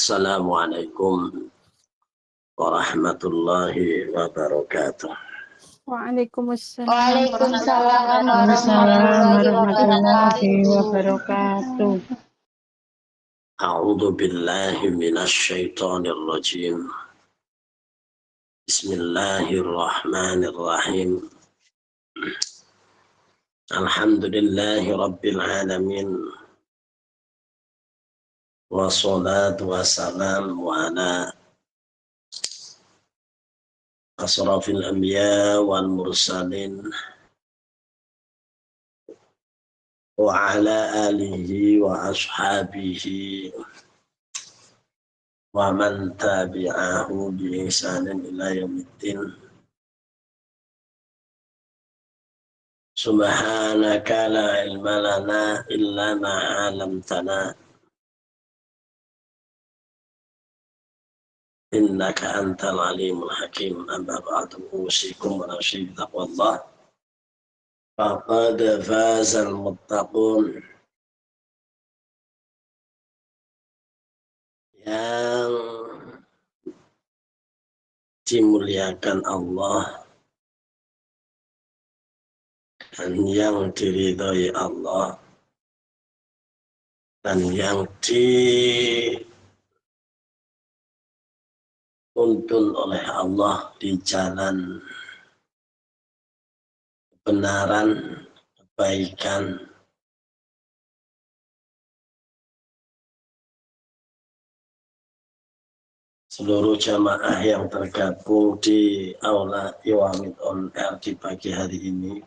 Assalamualaikum warahmatullahi wabarakatuh. Waalaikumsalam warahmatullahi wabarakatuh. wabarakatuh. A'udzu billahi minasy syaithanir rajim. Bismillahirrahmanirrahim. Alhamdulillahi rabbil alamin. Wassalatu wassalamu ala asrafil anbiya wal mursalin wa ala alihi wa ashabihi wa man tabi'ahu bi ihsanin ila yaumiddin. Subhanaka la ilma lana illa ma 'allamtana innaka antal alimul hakim. Amma ba'du, usikum wa nafsi bi taqwallah. Faqad fazal muttaqun. Yang dimuliakan Allah dan yang diridhai Allah dan yang dituntun oleh Allah di jalan kebenaran, kebaikan, seluruh jamaah yang tergabung di Aula Iwamid on Air di pagi hari ini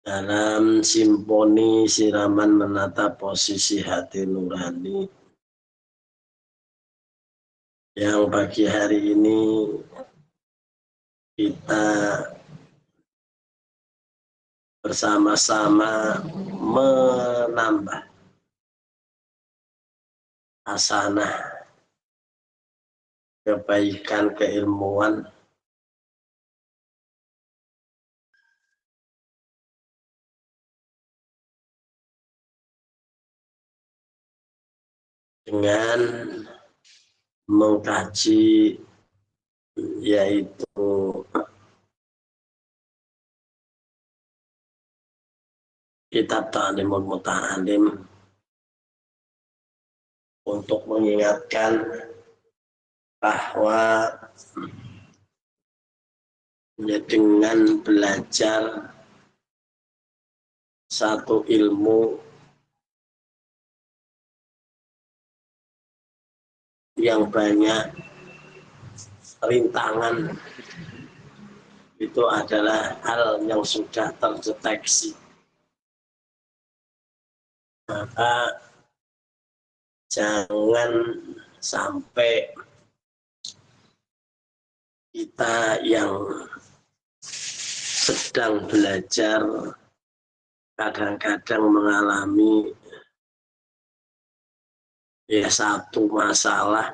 dalam simponi siraman menata posisi hati nurani yang pagi hari ini kita bersama-sama menambah hasanah kebaikan keilmuan dengan mengkaji yaitu kitab Ta'limul Muta'alim untuk mengingatkan bahwa dengan belajar satu ilmu yang banyak rintangan itu adalah hal yang sudah terdeteksi. Maka jangan sampai kita yang sedang belajar kadang-kadang mengalami satu masalah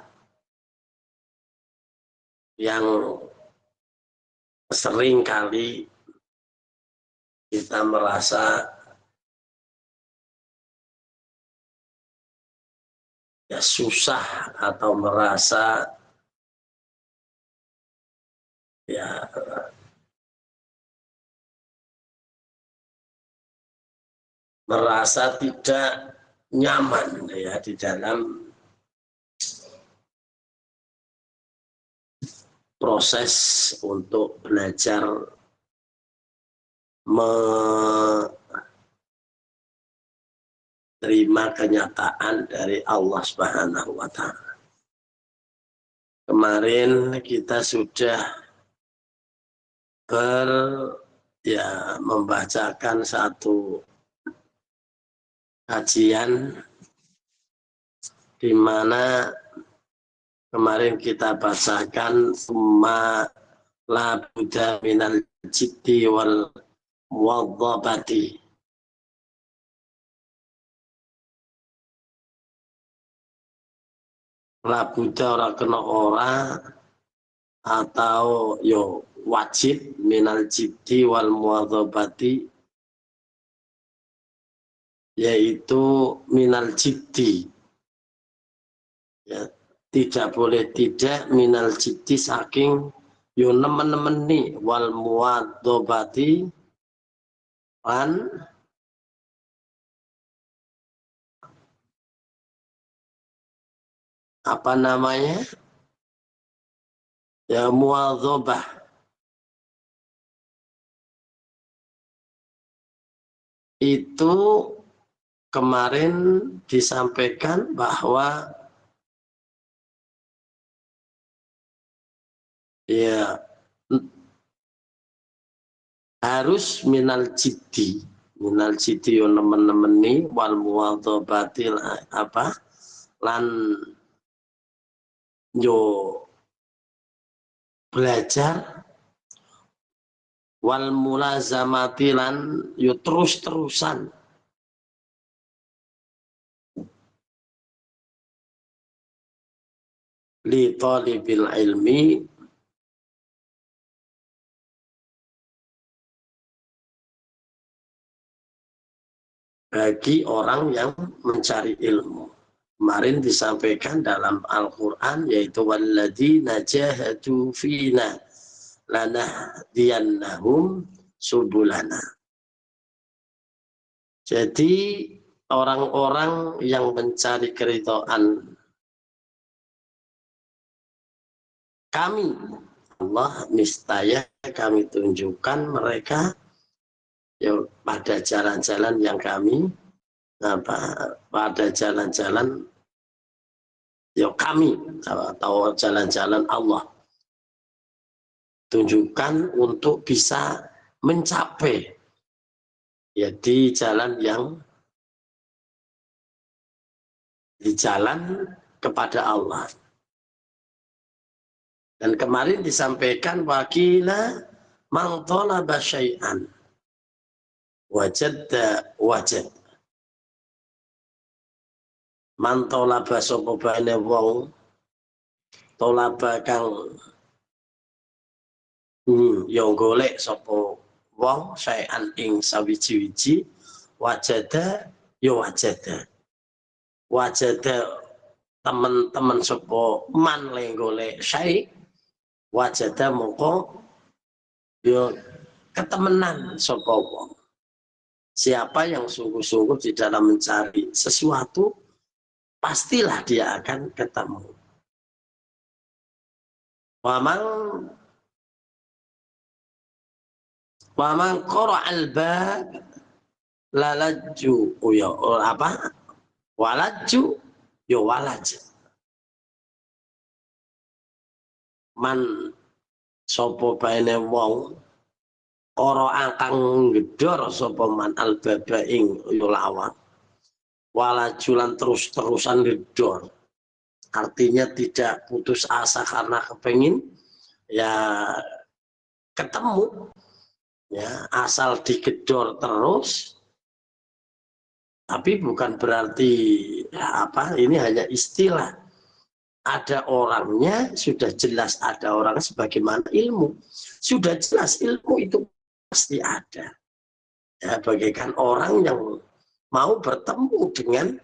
yang sering kali kita merasa susah atau merasa merasa tidak nyaman di dalam proses untuk belajar menerima kenyataan dari Allah Subhanahu wa Ta'ala. Kemarin kita sudah membacakan satu kajian di mana kemarin kita bacakan summa la budda minal jiddi wal muwadhabati. La budda ora kena ora atau wajib minal jiddi wal muwadhabati, yaitu minal jiddi, Ya, tidak boleh tidak minal jiddi saking yo nemen-nemen nih wal muwadobati lan apa namanya ya muwadzabah itu kemarin disampaikan bahwa ya harus minal jiddi yo nemen-nemen nih wal muwadzabati apa lan yo belajar wal mulazamati lan yo terus-terusan li talibil ilmi bagi orang yang mencari ilmu. Kemarin disampaikan dalam Al-Quran yaitu walladzina jahadu fina lanahdiyannahum subulana. Jadi orang-orang yang mencari keridhaan kami Allah niscaya kami tunjukkan mereka ya pada jalan-jalan yang kami pada jalan-jalan ya kami atau jalan-jalan Allah tunjukkan untuk bisa mencapai ya di jalan kepada Allah. Dan kemarin disampaikan wakila man talaba syai'an wajadda wajad. Man talaba sapa bae wong talaba kang yang golek sapa wong syai'an ing sawiji-wiji wajada ya wajada teman-teman sapa man le golek syai' wajada mongko ya ketemenan sapa wong. Siapa yang sungguh-sungguh di dalam mencari sesuatu, pastilah dia akan ketemu. Wamang qara'al bab lalaju ya apa? Walaju ya walaj. Man sapa baene wong ora akang gedor sapa man albaba ing lawang walajulan terus-terusan gedor artinya tidak putus asa karena kepengin ya ketemu ya asal digedor terus tapi bukan berarti ya apa ini hanya istilah ada orangnya sudah jelas ada orang sebagaimana ilmu sudah jelas ilmu itu pasti ada ya bagaikan orang yang mau bertemu dengan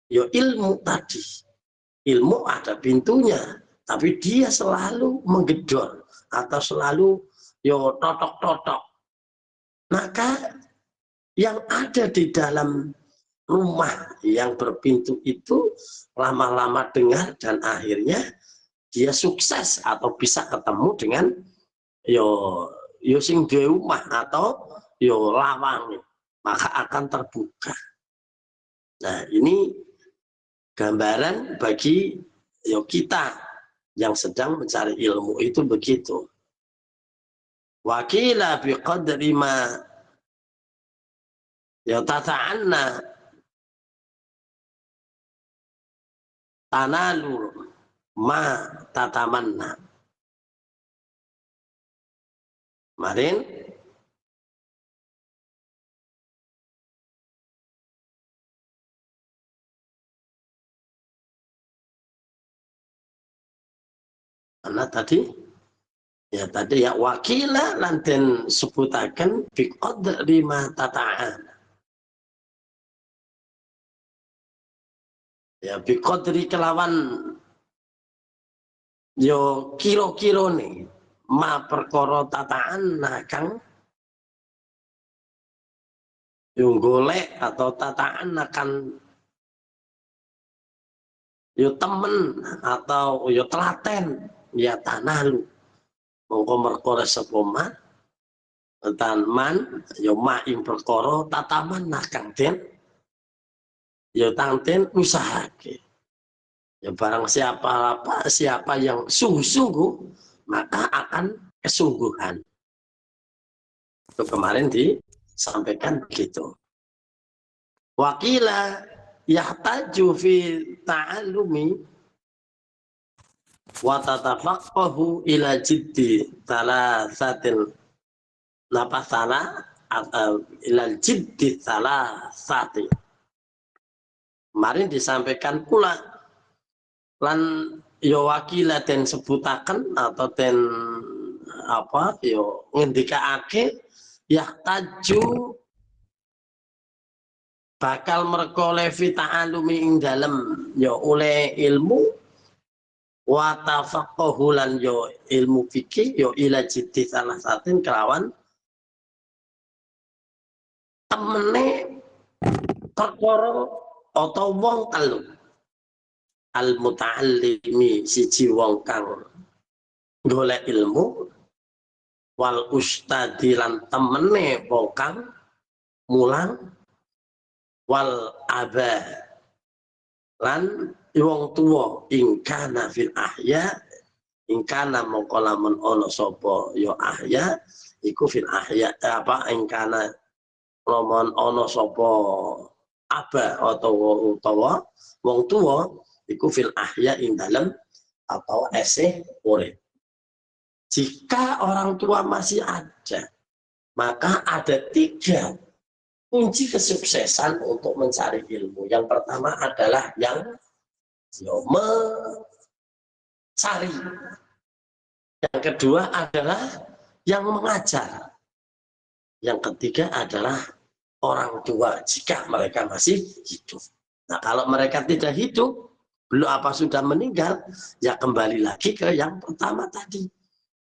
ya ilmu tadi ilmu ada pintunya tapi dia selalu menggedor atau selalu yo totok-totok maka yang ada di dalam rumah yang berpintu itu lama-lama dengar dan akhirnya dia sukses atau bisa ketemu dengan yo sing duwe omah atau yo lawang maka akan terbuka. Nah ini gambaran bagi yo kita yang sedang mencari ilmu itu begitu. Wakila biqadri ma ya tata'anna tanalu ma tatamanna. Kemarin mana tadi ya tadi ya wakila lanten sebutaken biqadri ma tata'an ya biqadri kelawan yo kira-kira nih ma perkara tataan kang yo golek atau tataan akan yo temen atau yo telaten ya tanah lu mongko perkara sapa man tan man yo ma ing perkara tataman kang den yo tangten usahake. Ya barang siapa yang sungguh-sungguh maka akan kesungguhan. Itu kemarin disampaikan begitu. Wakila yahtaju fi ta'allumi wa tatafaqqahu ila jiddi thalathatil napasala atau ila jiddi thalathati. Kemarin disampaikan pula lan yo wakila den sebutaken atau den apa yo ngendikaake yahtaju bakal merkole fi ta'alumi ing dalem yo oleh ilmu wa tafaqquhu lan yo ilmu fikih yo ila jiddi salah satin kelawan temene perkara atau wong telu al muta'allimi siji wong kang golek ilmu wal ustadi lan temene wong kang mulang wal aba lan wong tuwa ingkana fil ahya ingkana mongko lamun ana sapa ya ahya iku fil ahya apa ingkana lamun ana sapa aba utawa wong tuwa iku fil ahya ing dalem atau esih urip. Jika orang tua masih ada maka ada 3 kunci kesuksesan untuk mencari ilmu. Yang pertama adalah yang mencari. Yang kedua adalah yang mengajar. Yang ketiga adalah orang tua jika mereka masih hidup. Nah, kalau mereka tidak hidup, belum apa sudah meninggal, ya kembali lagi ke yang pertama tadi.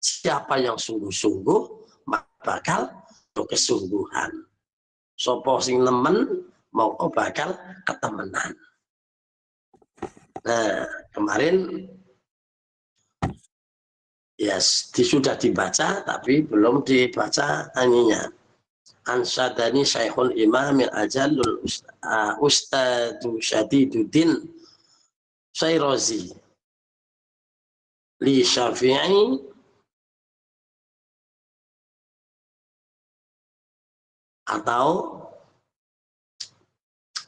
Siapa yang sungguh-sungguh, maka bakal kesungguhan. Sopo sing nemen mongko bakal ketemenan. Nah, kemarin ya sudah dibaca tapi belum dibaca aninya. Ansadani Syekhul Imam Al-Ajallul Ustadu Syadiduddin Syairozi li Syafi'i atau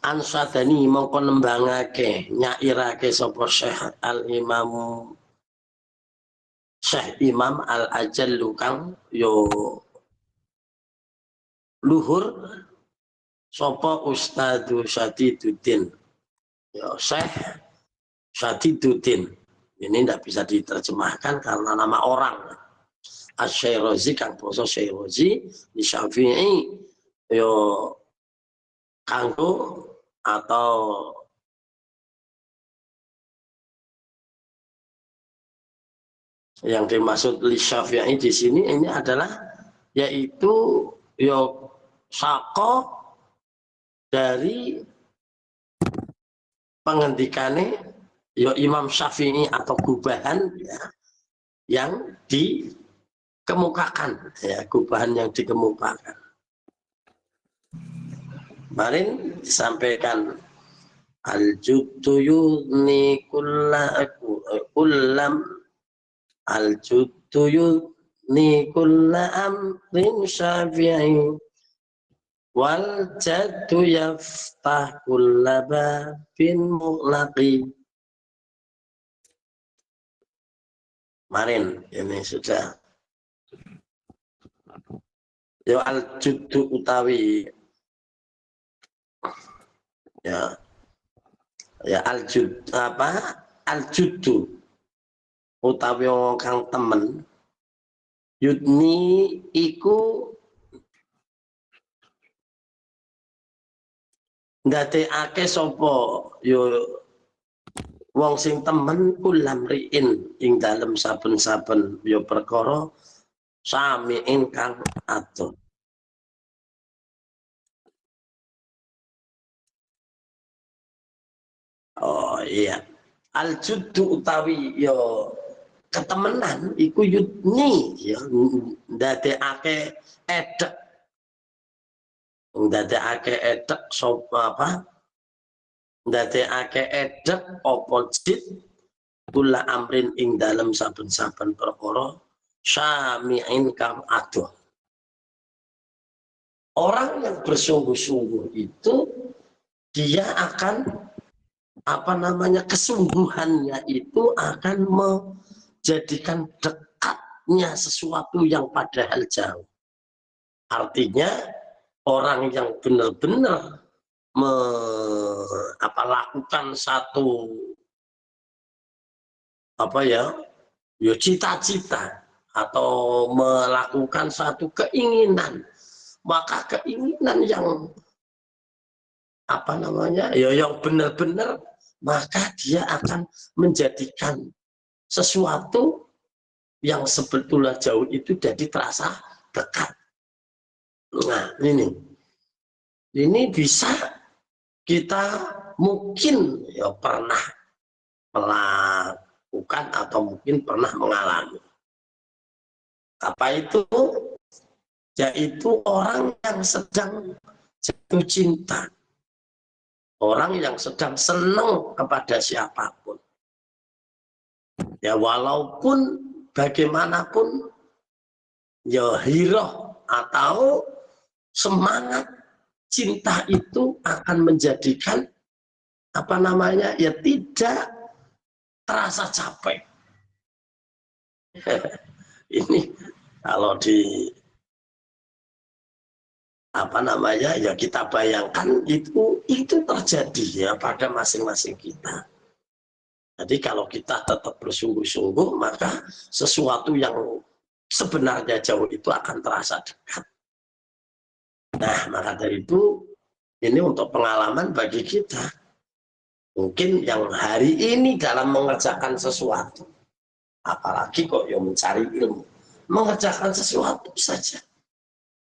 ansadani mongko nembangake nyairake sapa Syekh Al-Imam Syekh Imam Al-Ajallu kang yo luhur sapa Ustadu Syadiduddin yo Syekh Syadiduddin ini tidak bisa diterjemahkan karena nama orang Asy-Syairozi kang basa Syairozi di Syafi'i yo kanggo atau yang dimaksud li Syafi'i di sini ini adalah yaitu yo sako dari pengendikane yo Imam Syafi'i atau gubahan ya, yang dikemukakan ya gubahan yang dikemukakan. Kemarin disampaikan al-juddu yuni kullam al-juddu yuni kulla amrin syafi'i wal jaddu yaftah kulla babin mu'laqi. Kemarin ini sudah yo al-juddu utawi ya al-jud apa al-juddu utawi kang temen yudni iku ndadekake sapa yo wong sing temen kulam riin ing dalem saben-saben ya perkara sami ingkang atur. Oh iya, al juddu utawi ya ketemenan iku yudni ya ndadekake edek sapa apa ndadekake edek apa jid kula amrin ing dalem saben-saben perkara syami'in kang adoh. Orang yang bersungguh-sungguh itu dia akan apa namanya kesungguhannya itu akan menjadikan dekatnya sesuatu yang padahal jauh. Artinya orang yang benar-benar lakukan satu apa ya cita-cita atau melakukan satu keinginan, maka keinginan yang apa namanya yang benar-benar, maka dia akan menjadikan sesuatu yang sebetulnya jauh itu jadi terasa dekat. Nah ini bisa kita mungkin ya pernah melakukan atau mungkin pernah mengalami. Apa itu? Yaitu orang yang sedang jatuh cinta, orang yang sedang senang kepada siapapun. Ya walaupun bagaimanapun ya hiroh atau semangat cinta itu akan menjadikan apa namanya ya tidak terasa capek. Ini kalau di apa namanya ya kita bayangkan itu terjadi ya pada masing-masing kita. Jadi kalau kita tetap bersungguh-sungguh, maka sesuatu yang sebenarnya jauh itu akan terasa dekat. Nah, maka dari itu ini untuk pengalaman bagi kita. Mungkin yang hari ini dalam mengerjakan sesuatu, apalagi kok yang mencari ilmu, mengerjakan sesuatu saja.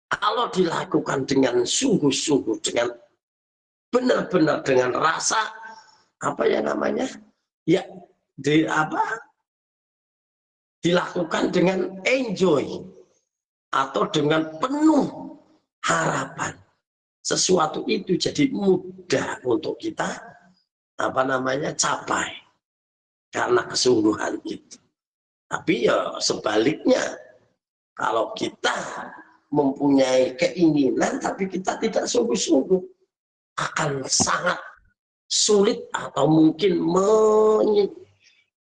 Kalau dilakukan dengan sungguh-sungguh, dengan benar-benar dengan rasa apa ya namanya, ya dilakukan dengan enjoy atau dengan penuh harapan, sesuatu itu jadi mudah untuk kita apa namanya capai karena kesungguhan itu. Tapi ya sebaliknya, kalau kita mempunyai keinginan tapi kita tidak sungguh-sungguh, akan sangat sulit atau mungkin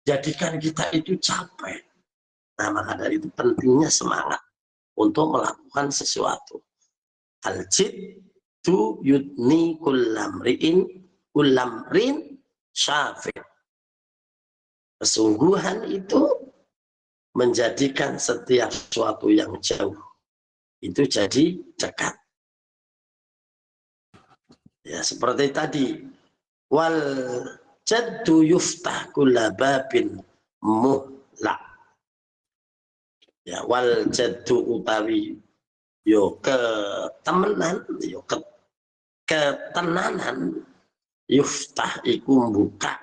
menjadikan kita itu capek. Nah, maka dari itu pentingnya semangat untuk melakukan sesuatu. Al-jid tu yudni kullamrin syafi'. Kesungguhan itu menjadikan setiap sesuatu yang jauh itu jadi dekat. Ya seperti tadi, wal jaddu yuftah kulla babin muhlak. Ya wal jaddu utawi yo ketemenan, yo ketenanan yuftah iku buka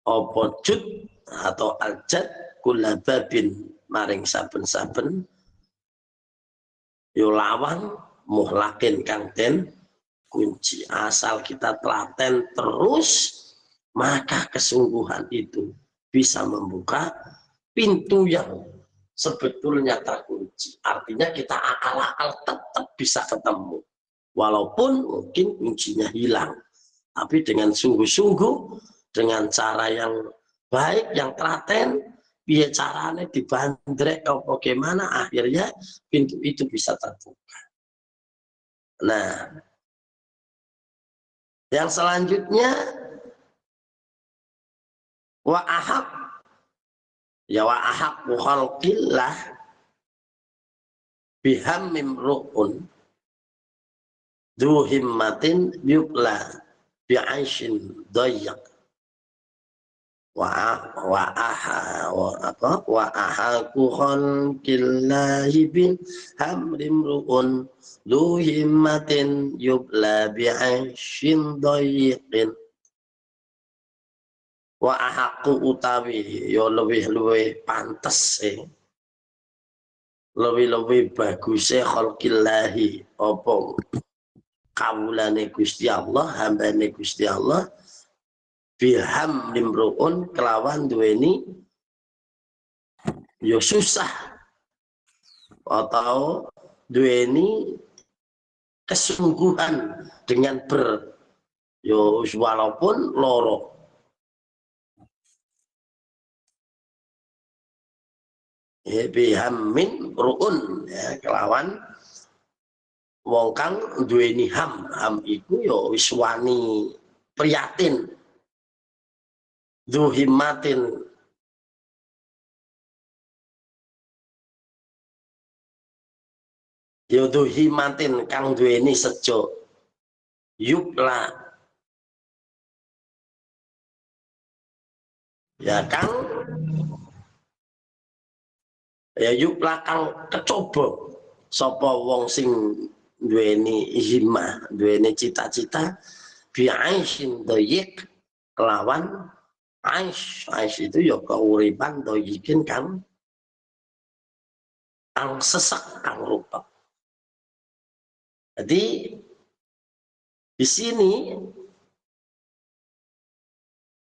apa jud atau aljad kula babin maring saben-saben yo lawang muhlakin kang den kunci. Asal kita telaten terus, maka kesungguhan itu bisa membuka pintu yang sebetulnya terkunci. Artinya kita akal-akal tetap bisa ketemu walaupun mungkin kuncinya hilang, tapi dengan sungguh-sungguh, dengan cara yang baik, yang telaten, biar caranya dibandrek bagaimana akhirnya pintu itu bisa terbuka. Nah, yang selanjutnya wa ahab ya wa ahab khalqillah biham mimru'un du himmatin yukla bi'aishin dayyak. wa ahaku khalqillahi bin hamrimru'un du himmatin yubla bi'aishin dayiqin. Wa ahaku utawi yo lebih pantes lebih bagus khalqillahi apa kawulane Gusti Allah, hambane Gusti Allah, biham nimruun kelawan duweni yo susah atau duweni kesungguhan dengan yo walaupun loro biham min ruun ya, kelawan wong kang duweni ham iku yo wis wani priyatin duhimatin yo duhimatin kang duweni sejo yupla ya kang ya yupla kang kecoba sapa wong sing duweni himah duweni cita-cita bi'aishin doyik kelawan aish itu ya keuripan doyikin kang sesak kang rupa. Jadi di sini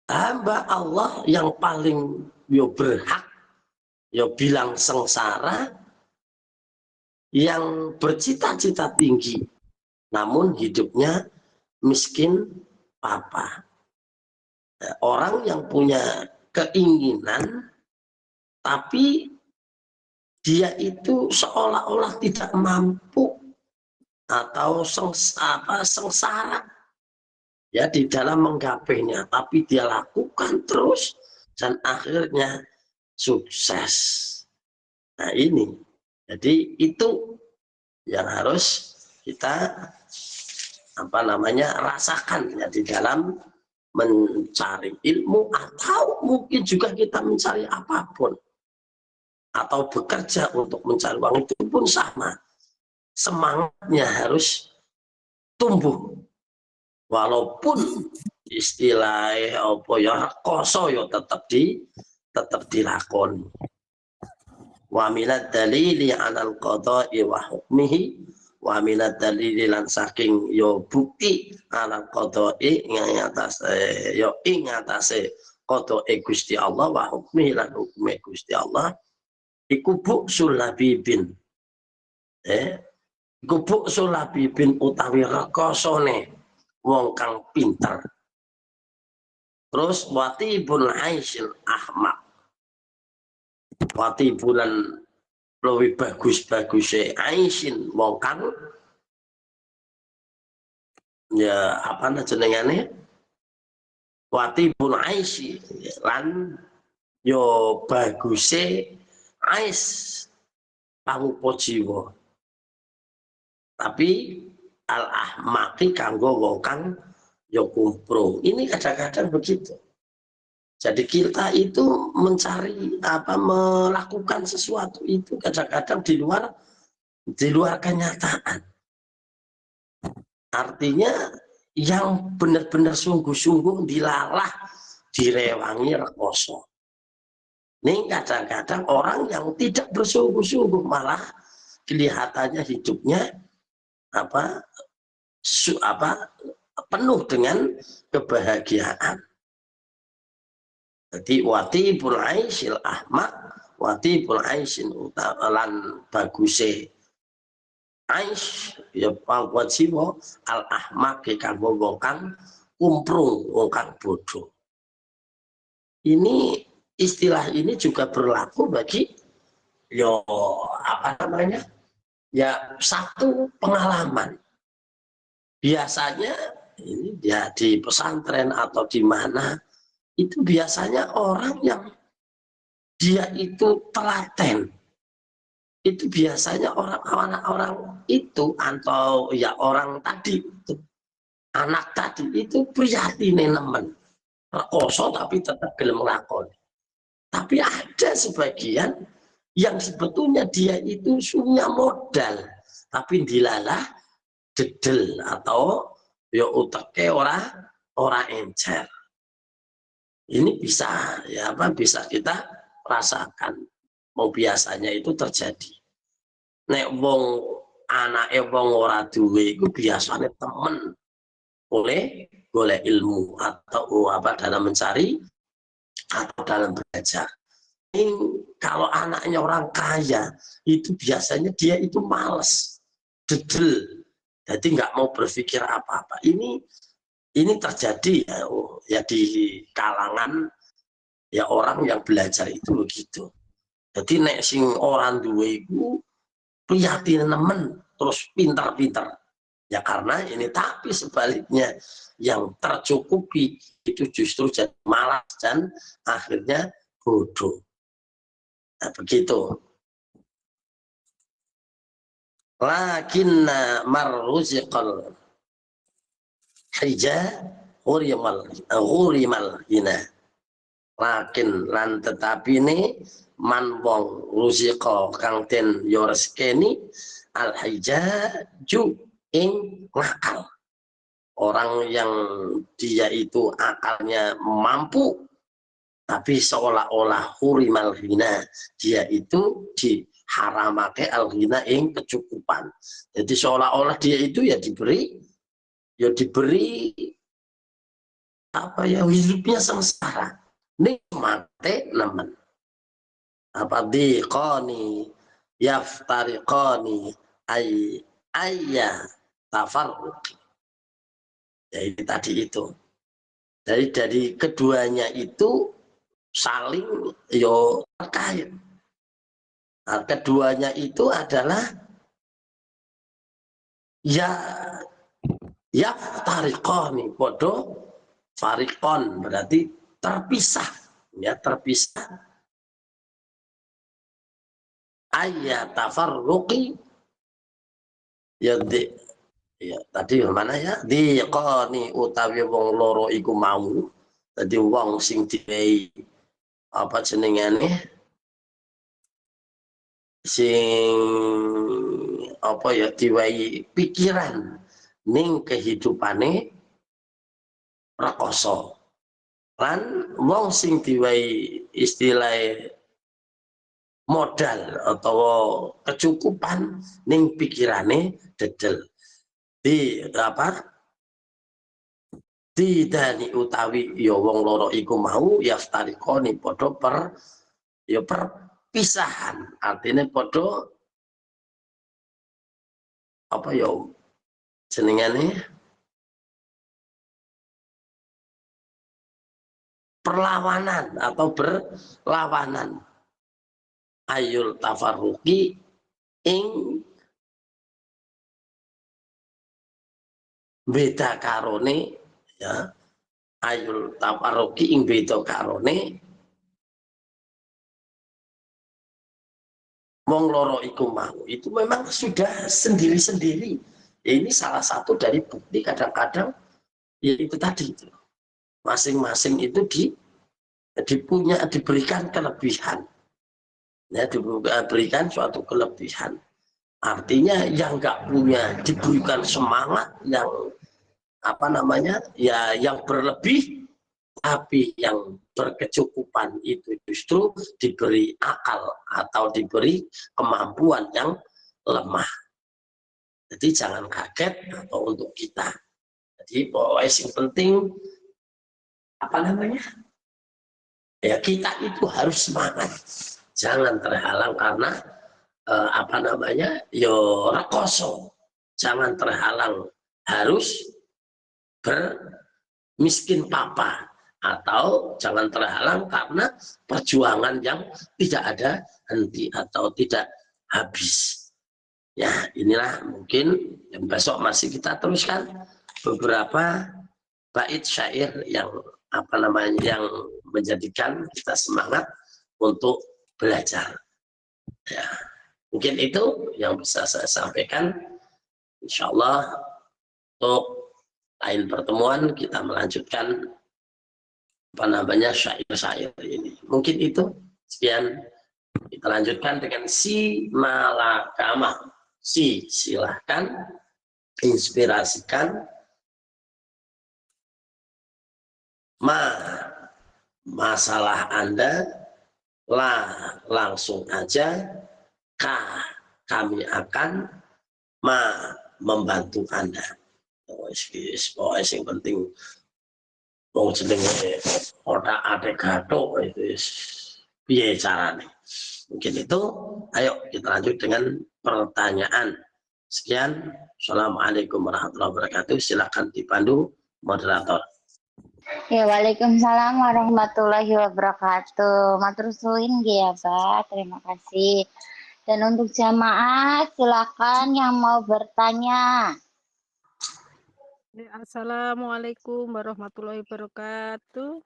hamba Allah yang paling yo berhak yo bilang sengsara yang bercita-cita tinggi namun hidupnya miskin papa. Orang yang punya keinginan tapi dia itu seolah-olah tidak mampu atau sengsara ya di dalam menggapainya, tapi dia lakukan terus dan akhirnya sukses. Nah ini, jadi itu yang harus kita rasakan ya di dalam mencari ilmu atau mungkin juga kita mencari apapun atau bekerja untuk mencari uang itu pun sama, semangatnya harus tumbuh walaupun istilah apa ya koso ya tetap dilakoni. Wa minad dalili 'alal qada'i wa hukmihi wa minad dalili lan saking yo bukti 'alal qada'i ing atase qada'i Gusti Allah wa hukmihi lan hukume Gusti Allah iku buksul labibin iku buksul labibin utawi rekosone wong kang pinter. Terus watibul aisyil ahmak, watibulan lebih bagus-bagusnya aisyin wong kang ya apa jenengane watibul aisy lan yo baguse ais pangupa jiwa tapi al ahmaki kanggo wong kang yo kumprung. Ini kadang-kadang begitu. Jadi kita itu mencari melakukan sesuatu itu kadang-kadang di luar kenyataan. Artinya yang benar-benar sungguh-sungguh dilalah, direwangi rekoso. Ini kadang-kadang orang yang tidak bersungguh-sungguh malah kelihatannya hidupnya penuh dengan kebahagiaan. Jadi watibul aisyil ahmak, watibul aisyin lan baguse aish ya pangkuat jiwa al ahmak kanggo wong kang kumprung, wong kang bodoh. Ini istilah ini juga berlaku bagi yo ya satu pengalaman. Biasanya ini ya di pesantren atau di mana itu biasanya orang yang dia itu telaten itu biasanya orang-orang itu atau ya orang tadi itu anak tadi itu prihatin nemen rekoso tapi tetap gelem nglakoni. Tapi ada sebagian yang sebetulnya dia itu punya modal tapi dilalah dedel atau ya uteke ora encer. Ini bisa ya apa bisa kita rasakan. Mau biasanya itu terjadi. Nek wong anake wong ora duwe iku biasanya temen oleh golek ilmu atau apa dalam mencari atau dalam belajar. Ini kalau anaknya orang kaya itu biasanya dia itu males, dedel, jadi nggak mau berpikir apa-apa. Ini terjadi ya, ya di kalangan ya orang yang belajar itu begitu. Jadi nek sing orang duwe iku prihatin nemen terus pintar-pintar. Ya karena ini, tapi sebaliknya yang tercukupi itu justru jadi malas dan akhirnya bodoh. Nah, begitu. Lakinna marruziqal hija hurimal hina. Lakin lan tetapi ini man wong ruziqa kang den yo rezekeni al hijaju ing ngakal. Orang yang dia itu akalnya mampu tapi seolah-olah hurimal hina, dia itu diharamake al hina ing kecukupan. Jadi seolah-olah dia itu ya diberi apa ya, hidupnya sengsara nikmate nemen apa diqani yaftariqani ayya tafarruq. Jadi tadi itu dari keduanya itu saling terkait. Nah, keduanya itu adalah ya tariqoni podo farikon, berarti terpisah, ya terpisah. Ayat tafarruqi ya ya tadi mana ya diqoni utawi wong loro iku mau, jadi wong sing diwehi apa jenengane sing apa ya diwai pikiran ning kehidupane rekoso lan wong sing diwai istilah modal atau kecukupan ning pikirane dedel di apa didani utawi ya wong loro iku mau yaftarikoni podo perpisahan, artinya podo apa ya jenengane perlawanan atau berlawanan ayul tafarruqi ing beda karone ya ayul tafarruqi ing beda karone wong loro iku mau itu memang sudah sendiri-sendiri. Ini salah satu dari bukti kadang-kadang ya itu tadi itu masing-masing itu diberikan kelebihan, ya diberikan suatu kelebihan. Artinya yang nggak punya diberikan semangat yang apa namanya ya yang berlebih, tapi yang berkecukupan itu justru diberi akal atau diberi kemampuan yang lemah. Jadi jangan kaget atau untuk kita. Jadi pokoknya yang penting apa namanya ya kita itu harus semangat, jangan terhalang karena apa namanya yo rekoso, jangan terhalang harus bermiskin papa, atau jangan terhalang karena perjuangan yang tidak ada henti atau tidak habis. Ya inilah mungkin yang besok masih kita teruskan beberapa bait syair yang apa namanya yang menjadikan kita semangat untuk belajar. Ya, mungkin itu yang bisa saya sampaikan. Insya Allah untuk lain pertemuan kita melanjutkan apa namanya syair-syair ini. Mungkin itu sekian. Kita lanjutkan dengan si malakama. Si, silahkan inspirasikan. Ma, masalah Anda. La, langsung aja. Ka, kami akan. Ma, membantu Anda. Pokoknya yang penting mau jenenge otak adek gathuk itu piye carane. Mungkin itu. Ayo kita lanjut dengan pertanyaan. Sekian. Assalamualaikum warahmatullahi wabarakatuh. Silakan dipandu moderator. Ya, Waalaikumsalam warahmatullahi wabarakatuh. Matur suwun ya, Pak. Terima kasih. Dan untuk jamaah, silakan yang mau bertanya. Assalamualaikum warahmatullahi wabarakatuh.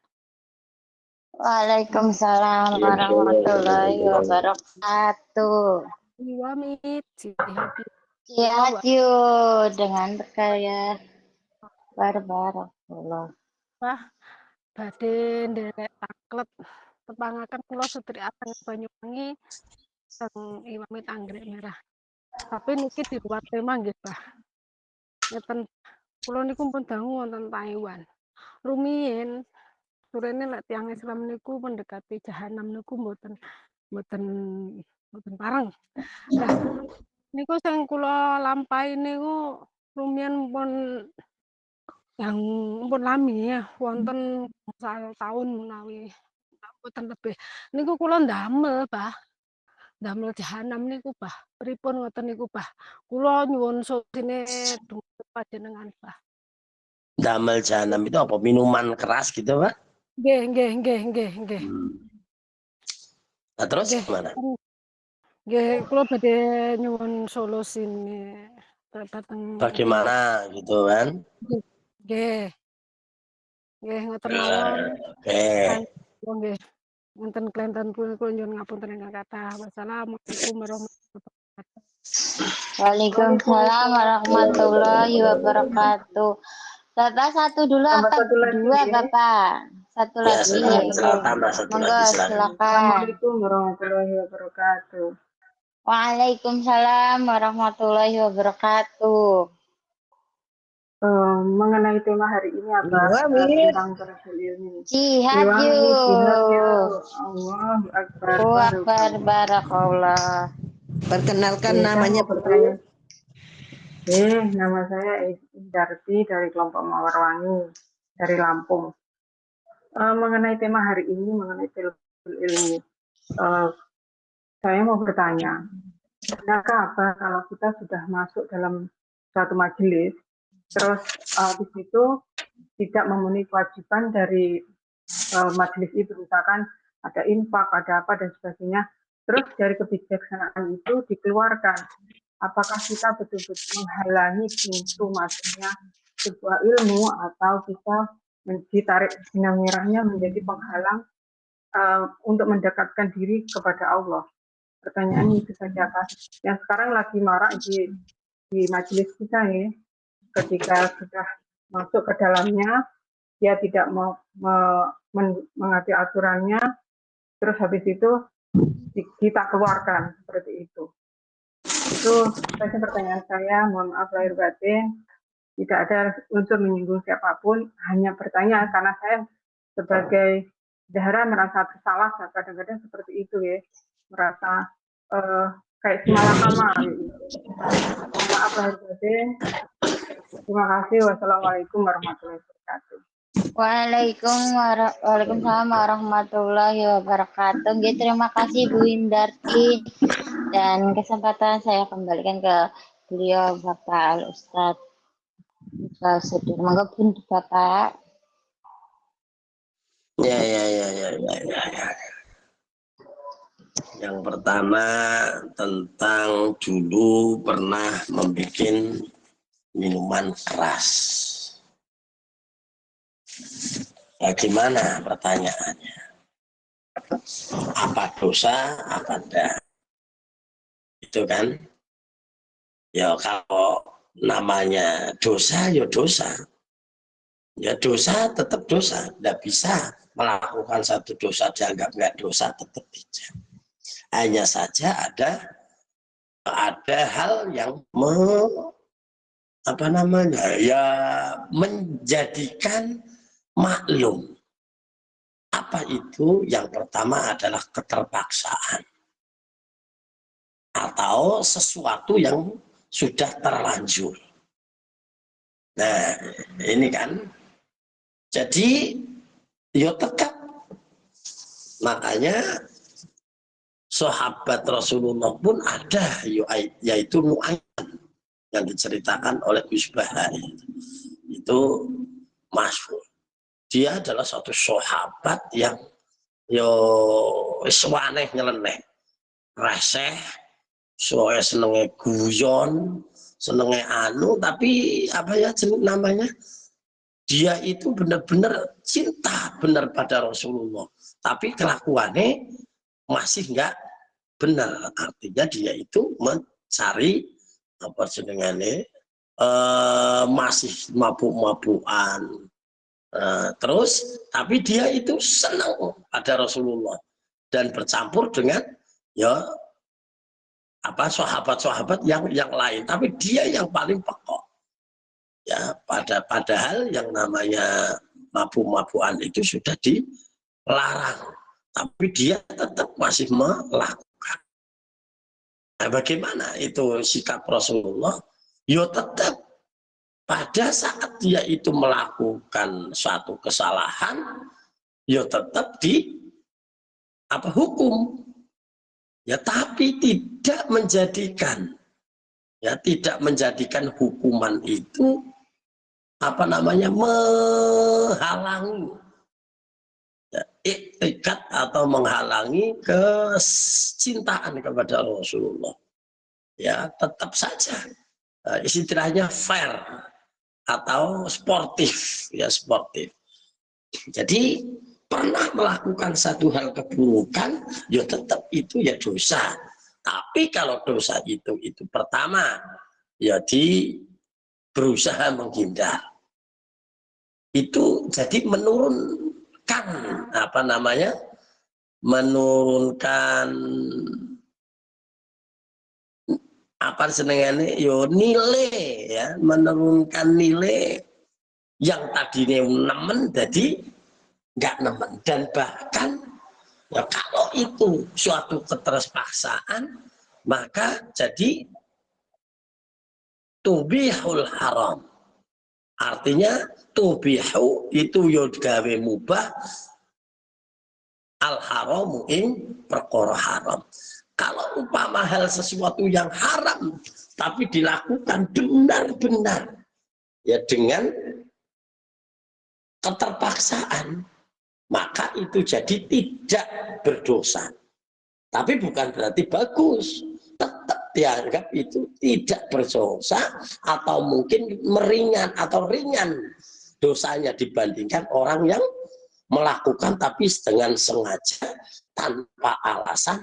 Waalaikumsalam warahmatullahi wabarakatuh. Wamit, sihat Sehat dengan berkaya. Barakallah. Pak, badhe nderek taklep tepangaken kula Sutri Ateng Banyuwangi teng Iwamit Anggrek Merah. Tapi niki di luar tema nggih, Pak. Ngeten kula niku pun dangu wonten Taiwan. Rumiyin surene lek tiyang Islam niku mendekati jahanam niku mboten mboten mboten pareng. Lah niku sing kula lampahi niku rumiyin pun yang pun lami ya wonten taun menawi mboten lebih. Niku kula ndamel, Bah. Ndamel jahanam niku, Bah. Pripun ngoten niku, Bah? Kula nyuwun solusiné dhumateng panjenengan, Bah. Damel jahanam itu apa? Minuman keras gitu, Pak? Nggih. Nah, terus Nggih. gimana? Nggih, kula badhe nyuwun solusine dhateng Bagaimana gitu kan? nggih. Nggih, ngoten mawon. Oke. Nggih. Wonten klenten kula nyuwun ngapunten ingkang kathah. Wassalamualaikum warahmatullahi wabarakatuh. Waalaikumsalam warahmatullahi wabarakatuh. Bapak satu dulu apa dua, Bapak? Satu Ya, lagi. tambah satu Monggo, lagi, silakan. silakan. Assalamualaikum warahmatullahi wabarakatuh. Waalaikumsalam warahmatullahi wabarakatuh. Mengenai tema hari ini apa? Tentang terasul ilmi. Jihad Jihad yuk. yuk. Allahu Akbar. Akbar barakallah. Perkenalkan Saya namanya mau bertanya. Nama saya Darti dari kelompok Mawarwangi dari Lampung. Mengenai tema hari ini, mengenai terasul ilmi, saya mau bertanya, benarkah apa kalau kita sudah masuk dalam suatu majelis, terus di situ tidak memenuhi kewajiban dari majelis itu, misalkan ada infak, ada apa dan sebagainya, terus dari kebijaksanaan itu dikeluarkan, apakah kita betul-betul menghalangi pintu masuknya sebuah ilmu atau kita ditarik benang merahnya menjadi penghalang untuk mendekatkan diri kepada Allah? Pertanyaan itu saja, Pak. Yang sekarang lagi marak di majelis kita ya, ketika sudah masuk ke dalamnya, dia tidak mau mengerti aturannya, terus habis itu kita keluarkan seperti itu. Itu saja pertanyaan saya. Mohon maaf lahir batin, tidak ada unsur menyinggung siapapun, hanya bertanya karena saya sebagai bendahara merasa bersalah kadang-kadang seperti itu ya, merasa kayak si malakama gitu. Mohon maaf lahir batin. Terima kasih. Wassalamualaikum warahmatullahi wabarakatuh. Waalaikumsalam warahmatullahi wabarakatuh. Terima kasih Bu Indarti. Dan kesempatan saya kembalikan ke beliau Bapak Al Ustadz. Monggo pun Bapak. Ya. Yang pertama tentang dulu pernah membuat minuman keras. Bagaimana pertanyaannya? Apa dosa, apa enggak? Itu kan? Ya kalau namanya dosa, ya dosa. Ya dosa tetap dosa, tidak bisa melakukan satu dosa dianggap nggak dosa, tetap tidak. Hanya saja ada hal yang menjadikan maklum. Apa itu? Yang pertama adalah keterpaksaan atau sesuatu yang sudah terlanjur. Nah, ini kan. Jadi, ya tetap. Makanya sahabat Rasulullah pun ada, yaitu Nu'aiman yang diceritakan oleh Gus Bahar. Itu masyhur. Dia adalah satu sahabat yang sewaneh nyeleneh, reseh, soalnya senenge guyon, senenge tapi namanya, dia itu benar-benar cinta benar pada Rasulullah, tapi kelakuannya masih nggak benar. Artinya dia itu mencari masih mabuk-mabukan. Terus tapi dia itu senang pada Rasulullah dan bercampur dengan sahabat-sahabat yang lain, tapi dia yang paling pokok. Ya, padahal yang namanya mabuk-mabukan itu sudah dilarang, tapi dia tetap masih melakukan. Nah, bagaimana itu sikap Rasulullah? Tetap pada saat dia itu melakukan suatu kesalahan, tetap hukum. Tapi tidak menjadikan hukuman itu menghalangi iktikat atau menghalangi kecintaan kepada Rasulullah. Ya, tetap saja istilahnya fair atau sportif, ya sportif. Jadi pernah melakukan satu hal keburukan, tetap itu dosa. Tapi kalau dosa itu pertama, berusaha menghindar. Itu jadi menurunkan nilai, ya, menurunkan nilai yang tadinya nemen jadi nggak nemen. Dan bahkan kalau itu suatu keterpaksaan, maka jadi tubihul haram. Artinya tubihu itu gawe mubah, al haramu ing perkara haram. Kalau umpama hal sesuatu yang haram tapi dilakukan benar-benar dengan keterpaksaan, maka itu jadi tidak berdosa. Tapi bukan berarti bagus, tetap dianggap itu tidak berdosa atau mungkin ringan dosanya dibandingkan orang yang melakukan tapi dengan sengaja, tanpa alasan,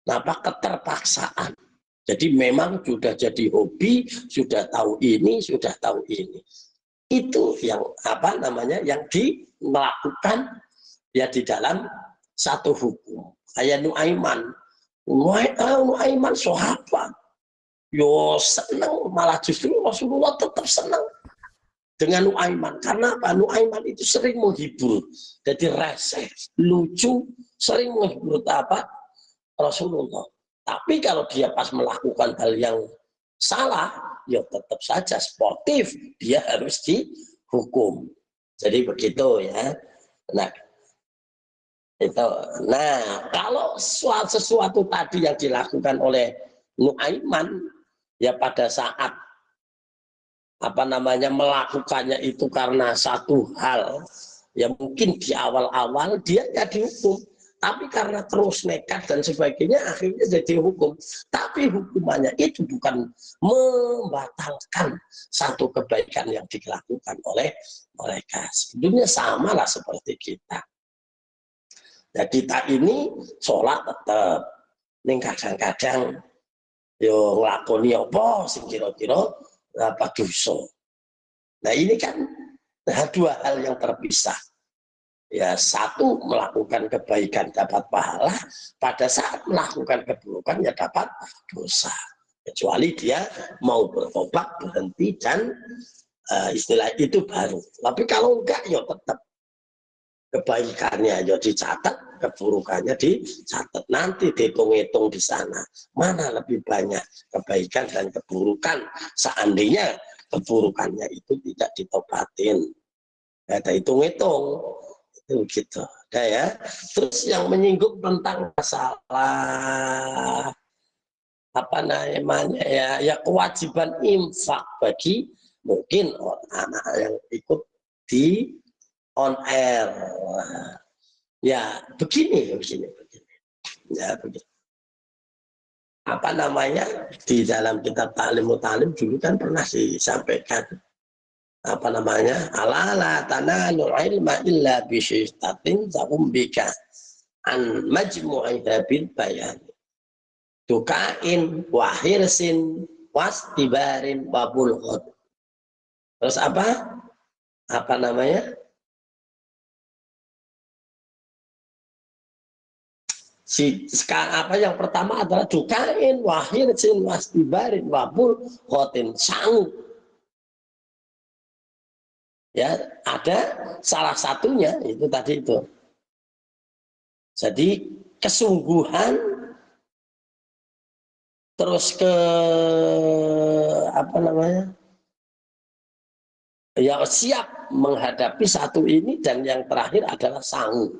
tanpa keterpaksaan. Jadi memang sudah jadi hobi, sudah tahu ini, sudah tahu ini. Itu yang yang melakukan di dalam satu hukum. Kayak Nu'aiman sahabat, senang, malah justru Rasulullah tetap senang dengan Nu'aiman. Karena apa? Nu'aiman itu sering menghibur, jadi reseh, lucu, sering menghibur Rasulullah. Tapi kalau dia pas melakukan hal yang salah, tetap saja sportif, dia harus dihukum. Jadi begitu, ya. Kalau sesuatu tadi yang dilakukan oleh Nu'aiman, pada saat melakukannya itu karena satu hal yang mungkin di awal-awal dia nggak dihukum, tapi karena terus nekat dan sebagainya akhirnya jadi hukum. Tapi hukumannya itu bukan membatalkan satu kebaikan yang dilakukan oleh mereka. Sebetulnya samalah seperti kita. Jadi kita ini sholat tetap, ning kadang-kadang nglakoni apa sing kira-kira dosa. Nah ini kan dua hal yang terpisah. Ya, satu melakukan kebaikan dapat pahala, pada saat melakukan keburukan ya dapat dosa. Kecuali dia mau bertobat, berhenti, dan istilah itu baru. Tapi kalau enggak ya tetap kebaikannya ya dicatat, keburukannya dicatat. Nanti dihitung-hitung di sana mana lebih banyak kebaikan dan keburukan. Seandainya keburukannya itu tidak ditobatin, ada hitung-hitung itu gitu. Nah, ya. Terus yang menyinggung tentang masalah apa namanya ya kewajiban infak bagi mungkin anak yang ikut di on air. Ya begini ya begini. Apa namanya di dalam kitab Ta'lim Mutalim dulu kan pernah disampaikan apa namanya ala tanalul ilma illa bisyistatin zaumbika an majmu'i bil bayan tukain wahirsin wastibarin wabulghod. Terus apa namanya apa yang pertama adalah dukain wahirsin wastibarin wabulghodin, sanggup. Ya, ada salah satunya itu tadi itu. Jadi kesungguhan, terus apa namanya? Ya siap menghadapi satu ini, dan yang terakhir adalah sanggup.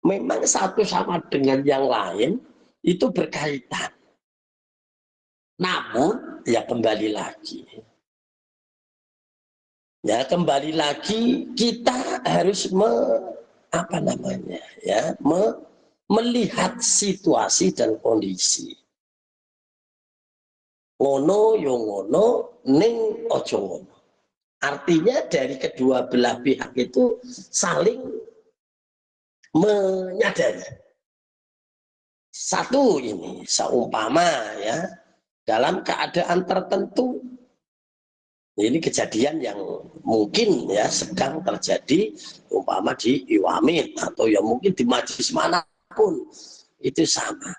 Memang satu sama dengan yang lain itu berkaitan. Namun ya kembali lagi. Ya kembali lagi kita harus melihat situasi dan kondisi. Ngono yo ngono, ning ojo ngono. Artinya dari kedua belah pihak itu saling menyadari. Satu ini seumpama ya dalam keadaan tertentu, ini kejadian yang mungkin ya sedang terjadi umpama di Iwamin atau ya mungkin di majlis manapun itu sama.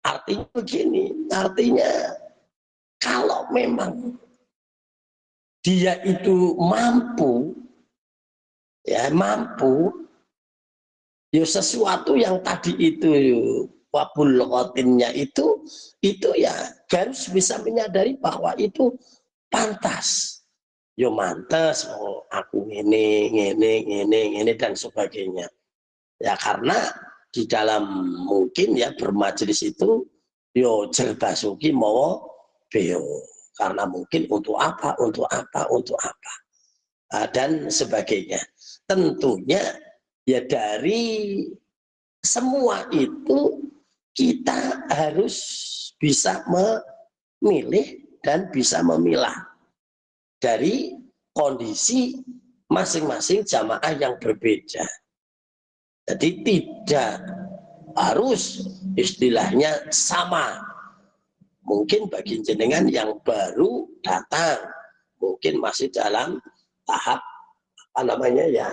Artinya begini, artinya kalau memang dia itu mampu ya sesuatu yang tadi itu wabul qotinnya itu ya harus bisa menyadari bahwa itu pantas. Yo mantas, oh, aku ini dan sebagainya. Ya karena di dalam mungkin ya bermajelis itu yo jerbasuki mau beo, karena mungkin untuk apa dan sebagainya. Tentunya ya dari semua itu kita harus bisa memilih dan bisa memilah dari kondisi masing-masing jamaah yang berbeda. Jadi tidak harus istilahnya sama. Mungkin bagi jenengan yang baru datang, mungkin masih dalam tahap apa namanya ya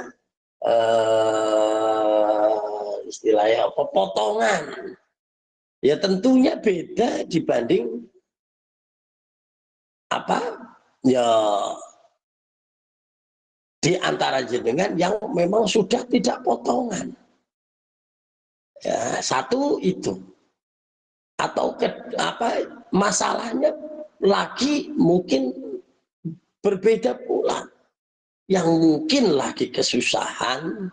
istilahnya potongan. Ya tentunya beda dibanding ya di antara jenengan yang memang sudah tidak potongan. Ya, satu itu. Atau masalahnya lagi mungkin berbeda pula. Yang mungkin lagi kesusahan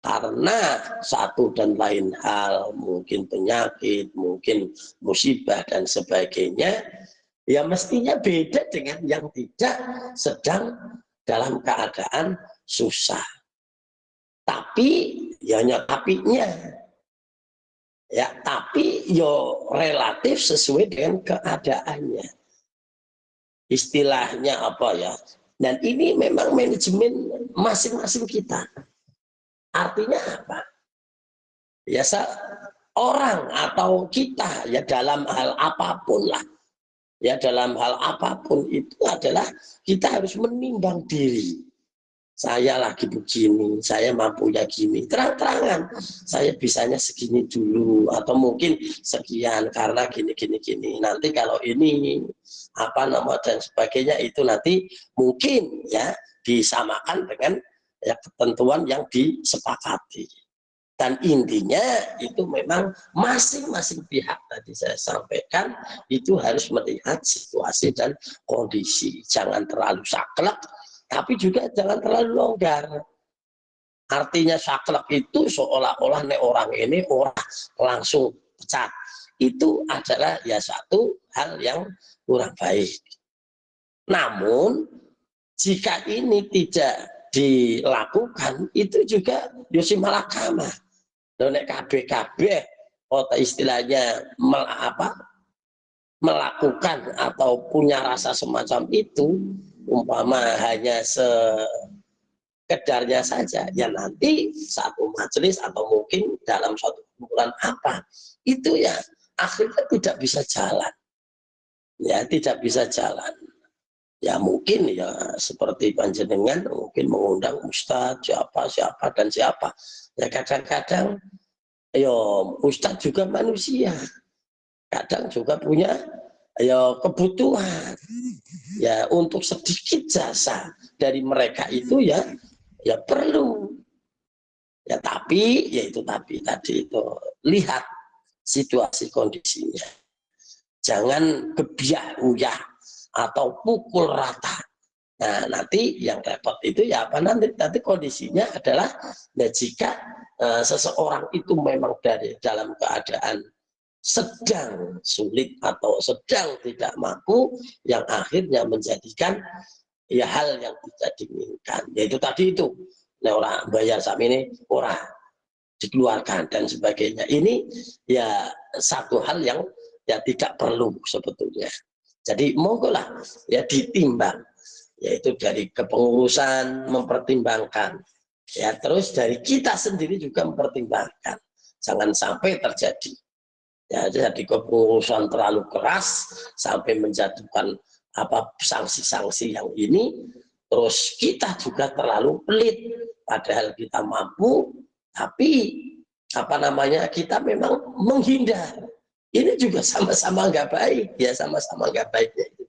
karena satu dan lain hal, mungkin penyakit, mungkin musibah dan sebagainya. Ya mestinya beda dengan yang tidak sedang dalam keadaan susah. Tapi ya tapinya ya tapi yo relatif sesuai dengan keadaannya. Istilahnya apa ya? Dan ini memang manajemen masing-masing kita. Artinya apa? Ya orang atau kita ya dalam hal apapun lah. Ya dalam hal apapun itu adalah kita harus menimbang diri. Saya lagi begini, saya mampunya gini, terang-terangan. Saya bisanya segini dulu, atau mungkin sekian karena gini. Nanti kalau ini apa nama dan sebagainya itu nanti mungkin ya disamakan dengan ya ketentuan yang disepakati. Dan intinya itu memang masing-masing pihak tadi saya sampaikan itu harus melihat situasi dan kondisi. Jangan terlalu saklek, tapi juga jangan terlalu longgar. Artinya saklek itu seolah-olah orang ini orang langsung pecat. Itu adalah ya satu hal yang kurang baik. Namun jika ini tidak dilakukan itu juga yosi malakama. Nek KB atau istilahnya melakukan atau punya rasa semacam itu, umpama hanya sekedarnya saja, ya nanti satu majelis atau mungkin dalam suatu kumpulan apa itu ya akhirnya tidak bisa jalan, ya tidak bisa jalan. Ya mungkin ya seperti panjenengan mungkin mengundang ustadz siapa dan siapa, ya kadang-kadang ya ustadz juga manusia, kadang juga punya ya kebutuhan, ya untuk sedikit jasa dari mereka itu ya perlu ya, tapi ya itu tapi tadi itu lihat situasi kondisinya, jangan gebiah uyah atau pukul rata. Nah nanti yang repot itu ya apa nanti kondisinya adalah ya jika seseorang itu memang dalam keadaan sedang sulit atau sedang tidak mampu, yang akhirnya menjadikan ya hal yang tidak diinginkan, yaitu tadi itu orang bayar sama ini orang dikeluarkan dan sebagainya. Ini ya satu hal yang ya tidak perlu sebetulnya. Jadi monggo lah ya ditimbang, yaitu dari kepengurusan mempertimbangkan, ya terus dari kita sendiri juga mempertimbangkan, jangan sampai terjadi ya jadi kepengurusan terlalu keras sampai menjatuhkan apa sanksi-sanksi yang ini, terus kita juga terlalu pelit padahal kita mampu, tapi apa namanya kita memang menghindar, ini juga sama-sama nggak baik ya, sama-sama nggak baiknya itu.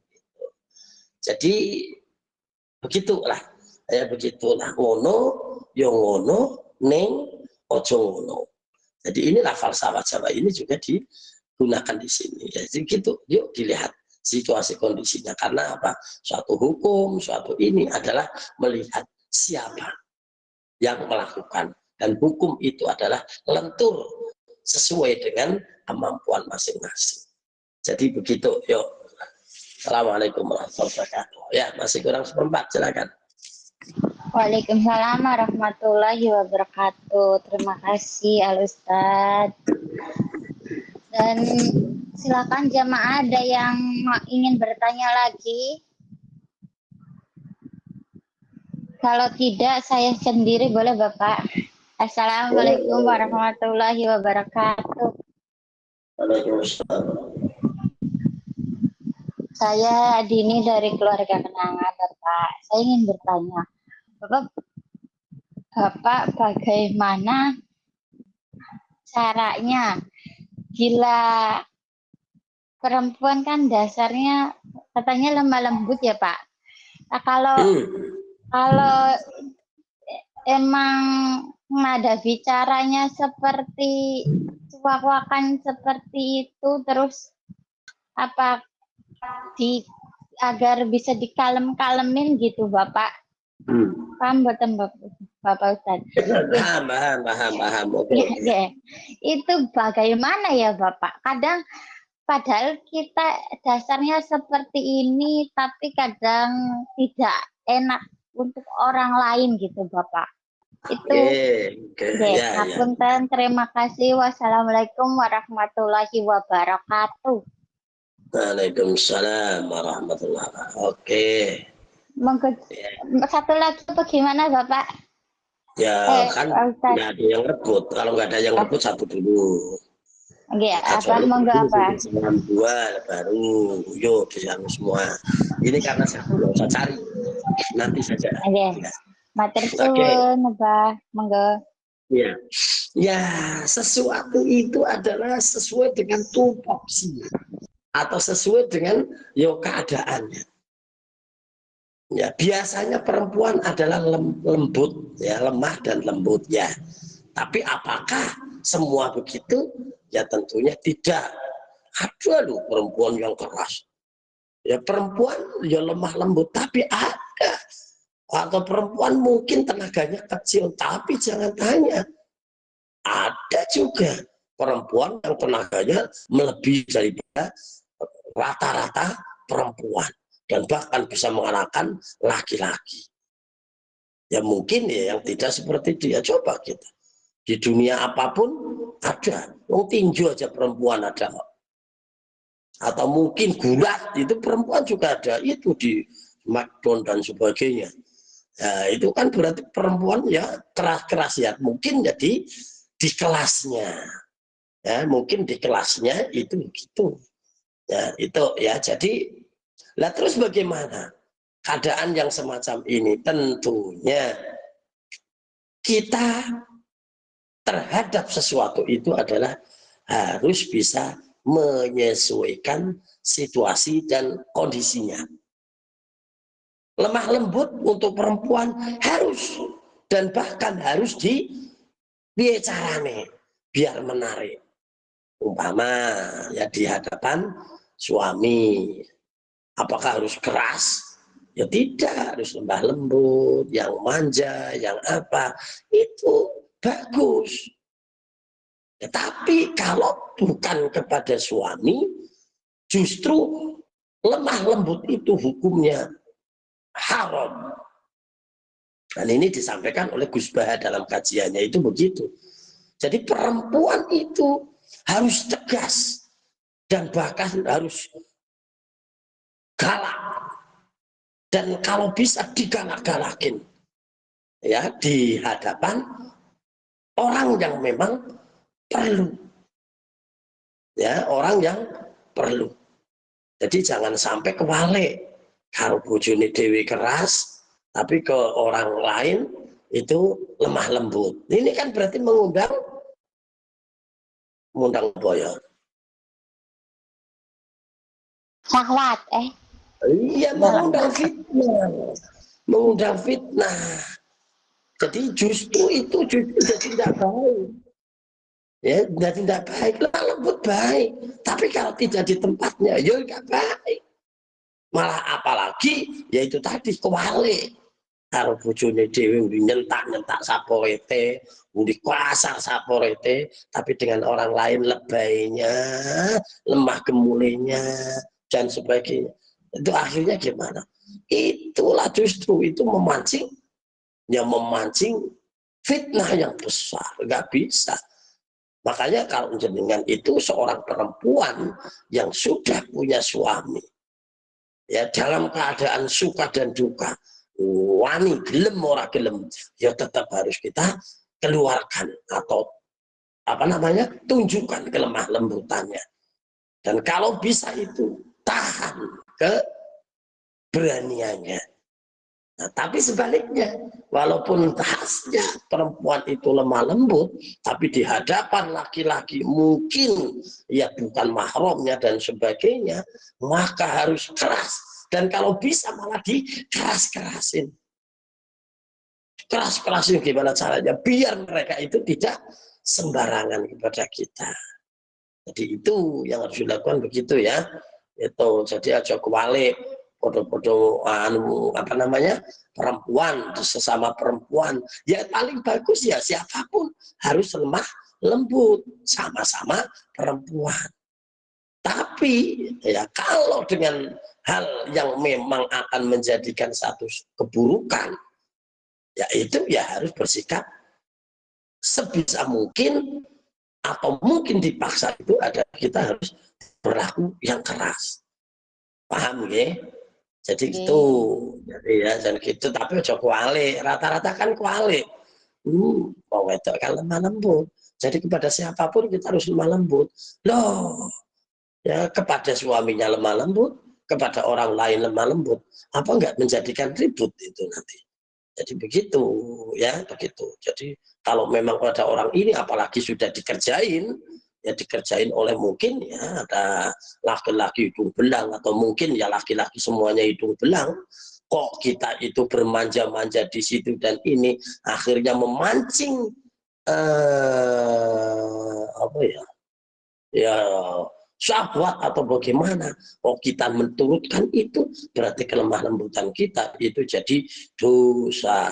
Jadi begitulah ya, begitulah ngono yo ngono ning ojo ngono. Jadi inilah falsafah Jawa ini juga digunakan di sini ya. Jadi gitu, yuk dilihat situasi kondisinya, karena apa, suatu hukum suatu ini adalah melihat siapa yang melakukan, dan hukum itu adalah lentur sesuai dengan kemampuan masing-masing. Jadi begitu, yuk. Assalamualaikum warahmatullahi wabarakatuh. Ya, masih kurang seperempat, silakan. Waalaikumsalam warahmatullahi wabarakatuh. Terima kasih Al Ustadz. Dan silakan jamaah, ada yang ingin bertanya lagi? Kalau tidak, saya sendiri boleh Bapak. Assalamualaikum warahmatullahi wabarakatuh. Waalaikumsalam. Saya Dini dari keluarga Kenanga, Bapak. Saya ingin bertanya, Bapak bagaimana caranya, gila perempuan kan dasarnya katanya lemah lembut ya Pak. Nah, kalau emang nada bicaranya seperti wak-wakan seperti itu, terus apa agar bisa dikalem-kalemin gitu Bapak. Paham betul Bapak Ustadz? Paham. Okay. Itu bagaimana ya Bapak? Kadang padahal kita dasarnya seperti ini, tapi kadang tidak enak untuk orang lain gitu Bapak. Itu ya. Terima kasih. Wassalamualaikum warahmatullahi wabarakatuh. Waalaikumsalam warahmatullahi wabarakatuh. Satu lagi bagaimana Bapak? Ya kan nggak ada yang rebut. Kalau nggak ada yang rebut satu dulu. Oke, apa Kecuali monggo ini apa? jam 2 baru yuk di sana semua. Ini karena satu nggak usah cari, nanti saja. Oke, Ya. matur Oke, suwun, Mbah. Monggo. ya, ya sesuatu itu adalah sesuai dengan tupoksi atau sesuai dengan keadaannya. Ya, biasanya perempuan adalah lembut, ya lemah dan lembut ya. Tapi apakah semua begitu? Ya tentunya tidak. Ada loh perempuan yang keras. Ya perempuan ya lemah lembut, tapi ada. Atau perempuan mungkin tenaganya kecil, tapi jangan tanya. Ada juga perempuan yang tenaganya melebihi daripada rata-rata perempuan. Dan bahkan bisa mengalahkan laki-laki. Ya mungkin ya yang tidak seperti dia. Coba kita. Di dunia apapun ada. Mau tinju aja perempuan ada. Atau mungkin gulat itu perempuan juga ada. Itu di Smackdown dan sebagainya. Nah, itu kan berarti perempuan ya keras-keras ya. Mungkin jadi di kelasnya. Ya, mungkin di kelasnya itu begitu. Ya, itu ya. Jadi, lah terus bagaimana? Keadaan yang semacam ini tentunya kita terhadap sesuatu itu adalah harus bisa menyesuaikan situasi dan kondisinya. Lemah lembut untuk perempuan harus dan bahkan harus bicarane biar menarik. Umpama ya di hadapan suami, apakah harus keras? Ya tidak, harus lembah lembut, yang manja, yang apa, itu bagus. Tetapi kalau bukan kepada suami, justru lemah lembut itu hukumnya haram. Dan ini disampaikan oleh Gus Baha dalam kajiannya itu begitu. Jadi perempuan itu harus tegas dan bahkan harus galak. Dan kalau bisa digalak-galakin ya di hadapan orang yang memang perlu. Ya, orang yang perlu. Jadi jangan sampai kewalik. Kalau bojone dewi keras, tapi ke orang lain itu lemah lembut. Ini kan berarti mengundang boyo. Syahwat, Iya, mengundang fitnah. Mengundang fitnah. Jadi justru itu jadi tidak baik. Ya, jadi tidak baik. Lemah lembut baik. Tapi kalau tidak di tempatnya, ya tidak baik. Malah apalagi yaitu tadi kewalik. Kalau bojone dhewe nyentak saporete, undi kasar saporete, tapi dengan orang lain lebaynya, lemah gemulainya dan sebagainya. Itu akhirnya gimana? Itulah justru itu memancing fitnah yang besar, nggak bisa. Makanya kalau jenengan itu seorang perempuan yang sudah punya suami, ya dalam keadaan suka dan duka, wani gelem ora gelem, ya tetap harus kita keluarkan atau tunjukkan kelemah lembutannya. Dan kalau bisa itu tahan keberaniannya. Nah, tapi sebaliknya, walaupun khasnya perempuan itu lemah lembut, tapi di hadapan laki-laki mungkin ya bukan mahramnya dan sebagainya, maka harus keras. Dan kalau bisa malah dikeras-kerasin. Keras-kerasin gimana caranya? Biar mereka itu tidak sembarangan kepada kita. Jadi itu yang harus dilakukan begitu ya. Itu jadi aja kewalik. Podo-podo perempuan sesama perempuan ya paling bagus ya siapapun harus lemah lembut sama-sama perempuan, tapi ya kalau dengan hal yang memang akan menjadikan satu keburukan ya itu ya harus bersikap sebisa mungkin atau mungkin dipaksa itu ada kita harus berlaku yang keras, paham ya? Jadi gitu, jadi ya dan gitu. Tapi ojo kualik, rata-rata kan kualik. Mau wedok kan lemah lembut. Jadi kepada siapapun kita harus lemah lembut. Loh, ya kepada suaminya lemah lembut, kepada orang lain lemah lembut. Apa enggak menjadikan ribut itu nanti? Jadi begitu, ya begitu. Jadi kalau memang pada orang ini apalagi sudah dikerjain, ya dikerjain oleh mungkin ya ada laki-laki hidung belang atau mungkin ya laki-laki semuanya hidung belang. Kok kita itu bermanja-manja di situ dan ini akhirnya memancing apa ya? Ya syahwat atau bagaimana? Oh kita menturutkan itu berarti kelemah lembutan kita itu jadi dosa.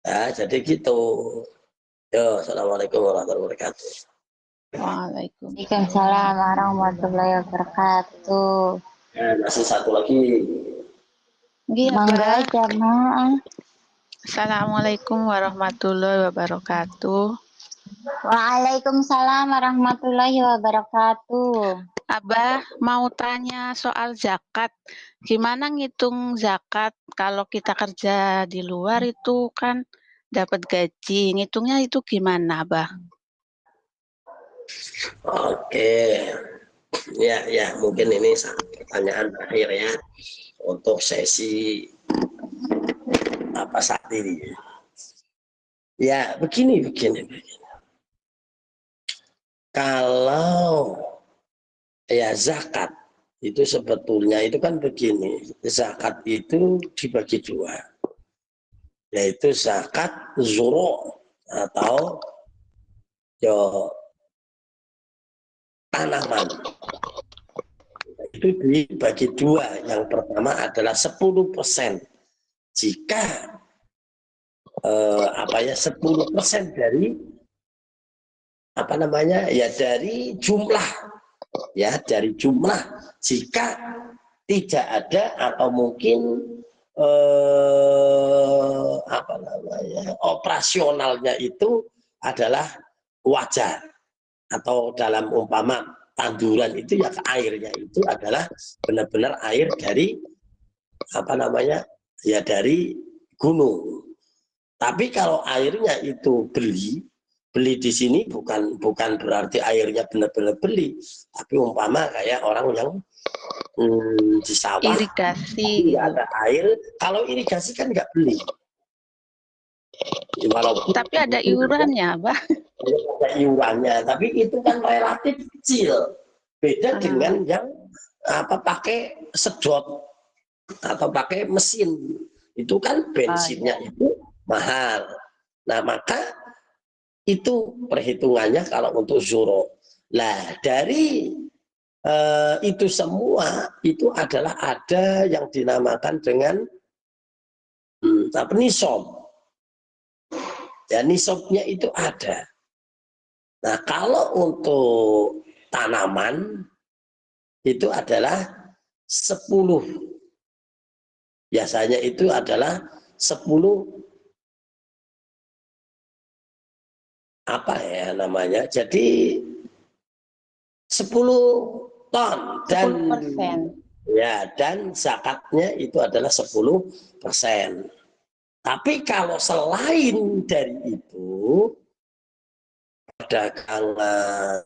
Ya, jadi gitu. Yo, assalamualaikum warahmatullahi wabarakatuh. Waalaikumsalam warahmatullahi wabarakatuh. Masih satu lagi. Iya, Mangga Mbak. jamaah. Assalamualaikum warahmatullahi wabarakatuh. Waalaikumsalam warahmatullahi wabarakatuh. Abah mau tanya soal zakat. Gimana ngitung zakat kalau kita kerja di luar itu kan dapat gaji. Ngitungnya itu gimana, Abah? Oke. Ya, mungkin ini pertanyaan terakhir ya untuk sesi apa saat ini. Ya, begini. Kalau ya zakat itu sebetulnya itu kan begini, zakat itu dibagi dua, yaitu zakat zuro atau tanaman. Itu dibagi dua. Yang pertama adalah 10%. Jika 10% dari dari jumlah, ya dari jumlah. Jika tidak ada atau mungkin operasionalnya itu adalah wajar, atau dalam umpama tanduran itu ya airnya itu adalah benar-benar air dari dari gunung. Tapi kalau airnya itu beli di sini bukan berarti airnya benar-benar beli, tapi umpama kayak orang yang di sawah irigasi gitu. Ada air, kalau irigasi kan nggak beli. Walaupun tapi ada iurannya, Abah. Ada iurannya, tapi itu kan relatif kecil. Beda dengan yang pakai sedot atau pakai mesin. Itu kan bensinnya itu mahal. Nah, maka itu perhitungannya kalau untuk zuro. Nah, dari itu semua itu adalah ada yang dinamakan dengan nisob. Ya, nisobnya itu ada. Nah, kalau untuk tanaman itu adalah 10. Biasanya itu adalah 10 Jadi 10 ton dan 10%. Dan zakatnya itu adalah 10%. Tapi kalau selain dari itu, perdagangan,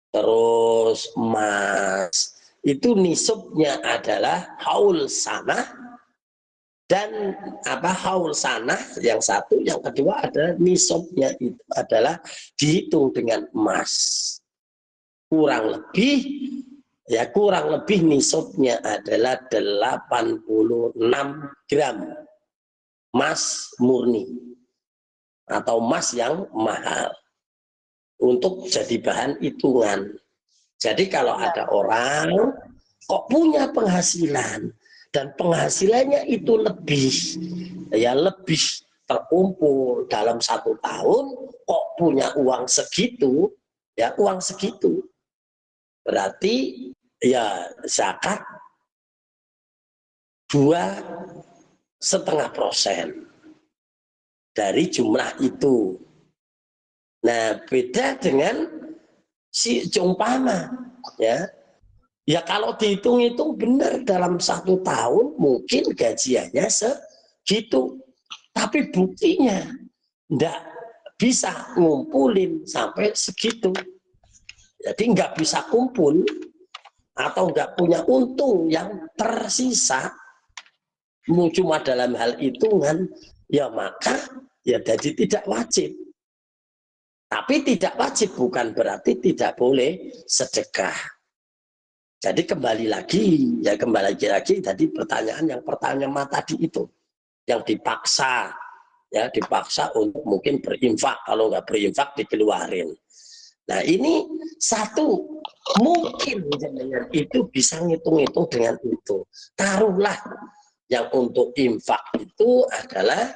terus emas, itu nisabnya adalah haul sanah, dan haul sanah yang satu, yang kedua adalah nisabnya itu adalah dihitung dengan emas. Kurang lebih nisabnya adalah 86 gram emas murni atau emas yang mahal untuk jadi bahan hitungan. Jadi kalau ada orang kok punya penghasilan dan penghasilannya itu lebih terkumpul dalam 1 tahun, kok punya uang segitu, berarti ya zakat 2,5% dari jumlah itu. Nah, beda dengan si umpama ya kalau dihitung-hitung benar dalam 1 tahun mungkin gajiannya segitu, tapi buktinya bisa ngumpulin sampai segitu. Jadi nggak bisa kumpul atau nggak punya untung yang tersisa, cuma dalam hal hitungan, ya maka ya jadi tidak wajib. Tapi tidak wajib bukan berarti tidak boleh sedekah. Jadi kembali lagi tadi pertanyaan yang pertama tadi itu, yang dipaksa, ya dipaksa untuk mungkin berinfak, kalau nggak berinfak dikeluarin. Nah ini satu, mungkin itu bisa ngitung-ngitung dengan itu. Taruhlah yang untuk infak itu adalah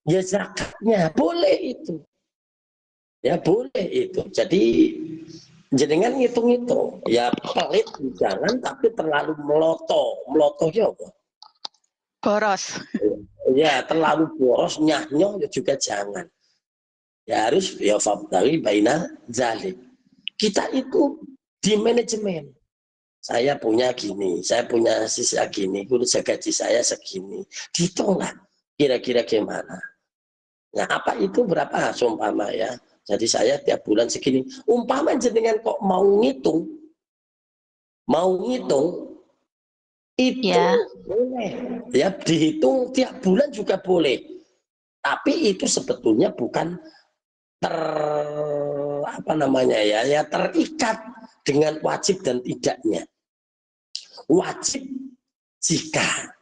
ya zakatnya, boleh itu. Ya boleh itu. Jadi jenengan ngitung-ngitung, ya pelit jangan, tapi terlalu melotohnya apa? Boros. Ya terlalu boros, nyah-nyoh juga jangan. Ya harus ya fabdari baina zalik. Kita itu di manajemen. Saya punya gini, saya punya sisa gini, gaji saya segini. Dihitunglah kira-kira gimana. Nah, apa itu berapa seumpama ya? Jadi saya tiap bulan segini. Umpama jenengan kok mau ngitung itu Ya. boleh. Ya dihitung tiap bulan juga boleh. Tapi itu sebetulnya bukan terikat dengan wajib dan tidaknya. Wajib jika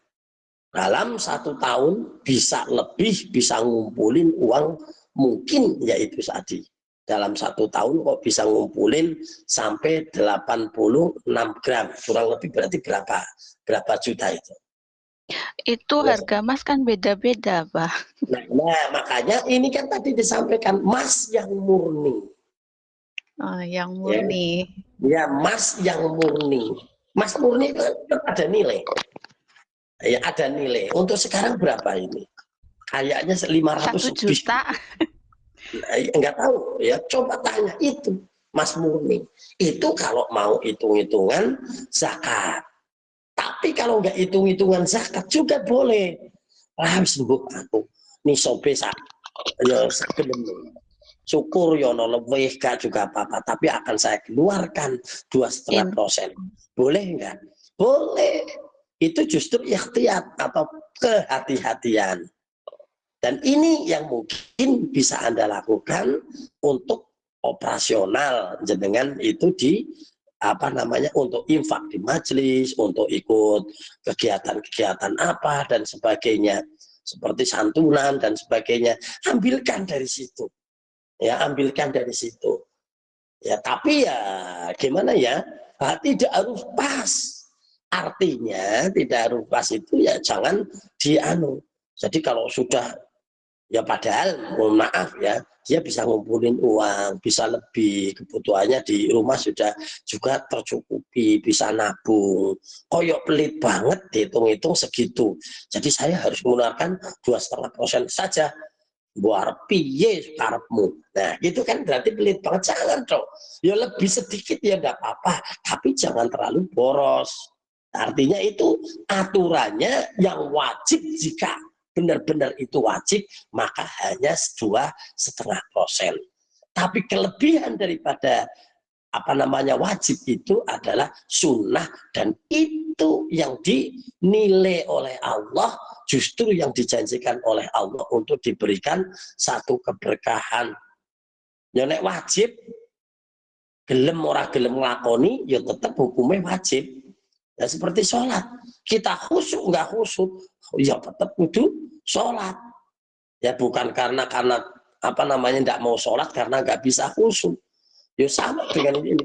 dalam 1 tahun bisa lebih, bisa ngumpulin uang, mungkin yaitu tadi dalam 1 tahun kok bisa ngumpulin sampai 86 gram, kurang lebih berarti berapa juta itu. Itu harga emas kan beda-beda, Pak. Nah, makanya ini kan tadi disampaikan emas yang murni. Oh, yang murni. Ya, emas yang murni. Emas murni itu ada nilai. Ya, ada nilai. Untuk sekarang berapa ini? Kayaknya 500 1 juta. Enggak tahu ya, coba tanya itu Mas Murni. Itu kalau mau hitung-hitungan zakat. Tapi kalau enggak hitung-hitungan zakat juga boleh. Sembuh aku. Nih sobe ya segelem. Syukur ya no lebih gak juga apa-apa, tapi akan saya keluarkan 2,5%. Boleh enggak? Boleh. Itu justru ikhtiyat atau kehati-hatian. Dan ini yang mungkin bisa Anda lakukan untuk operasional jenengan itu untuk infak di majelis, untuk ikut kegiatan-kegiatan apa dan sebagainya, seperti santunan dan sebagainya. Ambilkan dari situ. Ya, ambilkan dari situ. Ya, tapi ya gimana ya? Tidak harus pas. Artinya tidak harus pas itu ya jangan dianu. Jadi kalau sudah ya padahal mohon maaf ya, dia bisa ngumpulin uang, bisa lebih, kebutuhannya di rumah sudah juga tercukupi, bisa nabung. Koyok pelit banget dihitung-hitung segitu. Jadi saya harus mengeluarkan 2,5% saja. Buar piye karepmu. Nah, itu kan berarti pelit banget. Jangan dong. Ya lebih sedikit ya enggak apa-apa, tapi jangan terlalu boros. Artinya itu aturannya yang wajib jika benar-benar itu wajib, maka hanya 2,5%. Tapi kelebihan daripada wajib itu adalah sunnah, dan itu yang dinilai oleh Allah, justru yang dijanjikan oleh Allah untuk diberikan satu keberkahan. Ya nek wajib gelem ora gelem nglakoni ya tetap hukumnya wajib. Ya seperti sholat, kita khusyuk nggak khusyuk ya tetap kudu sholat. Ya bukan karena tidak mau sholat karena nggak bisa khusyuk. Ya sama dengan ini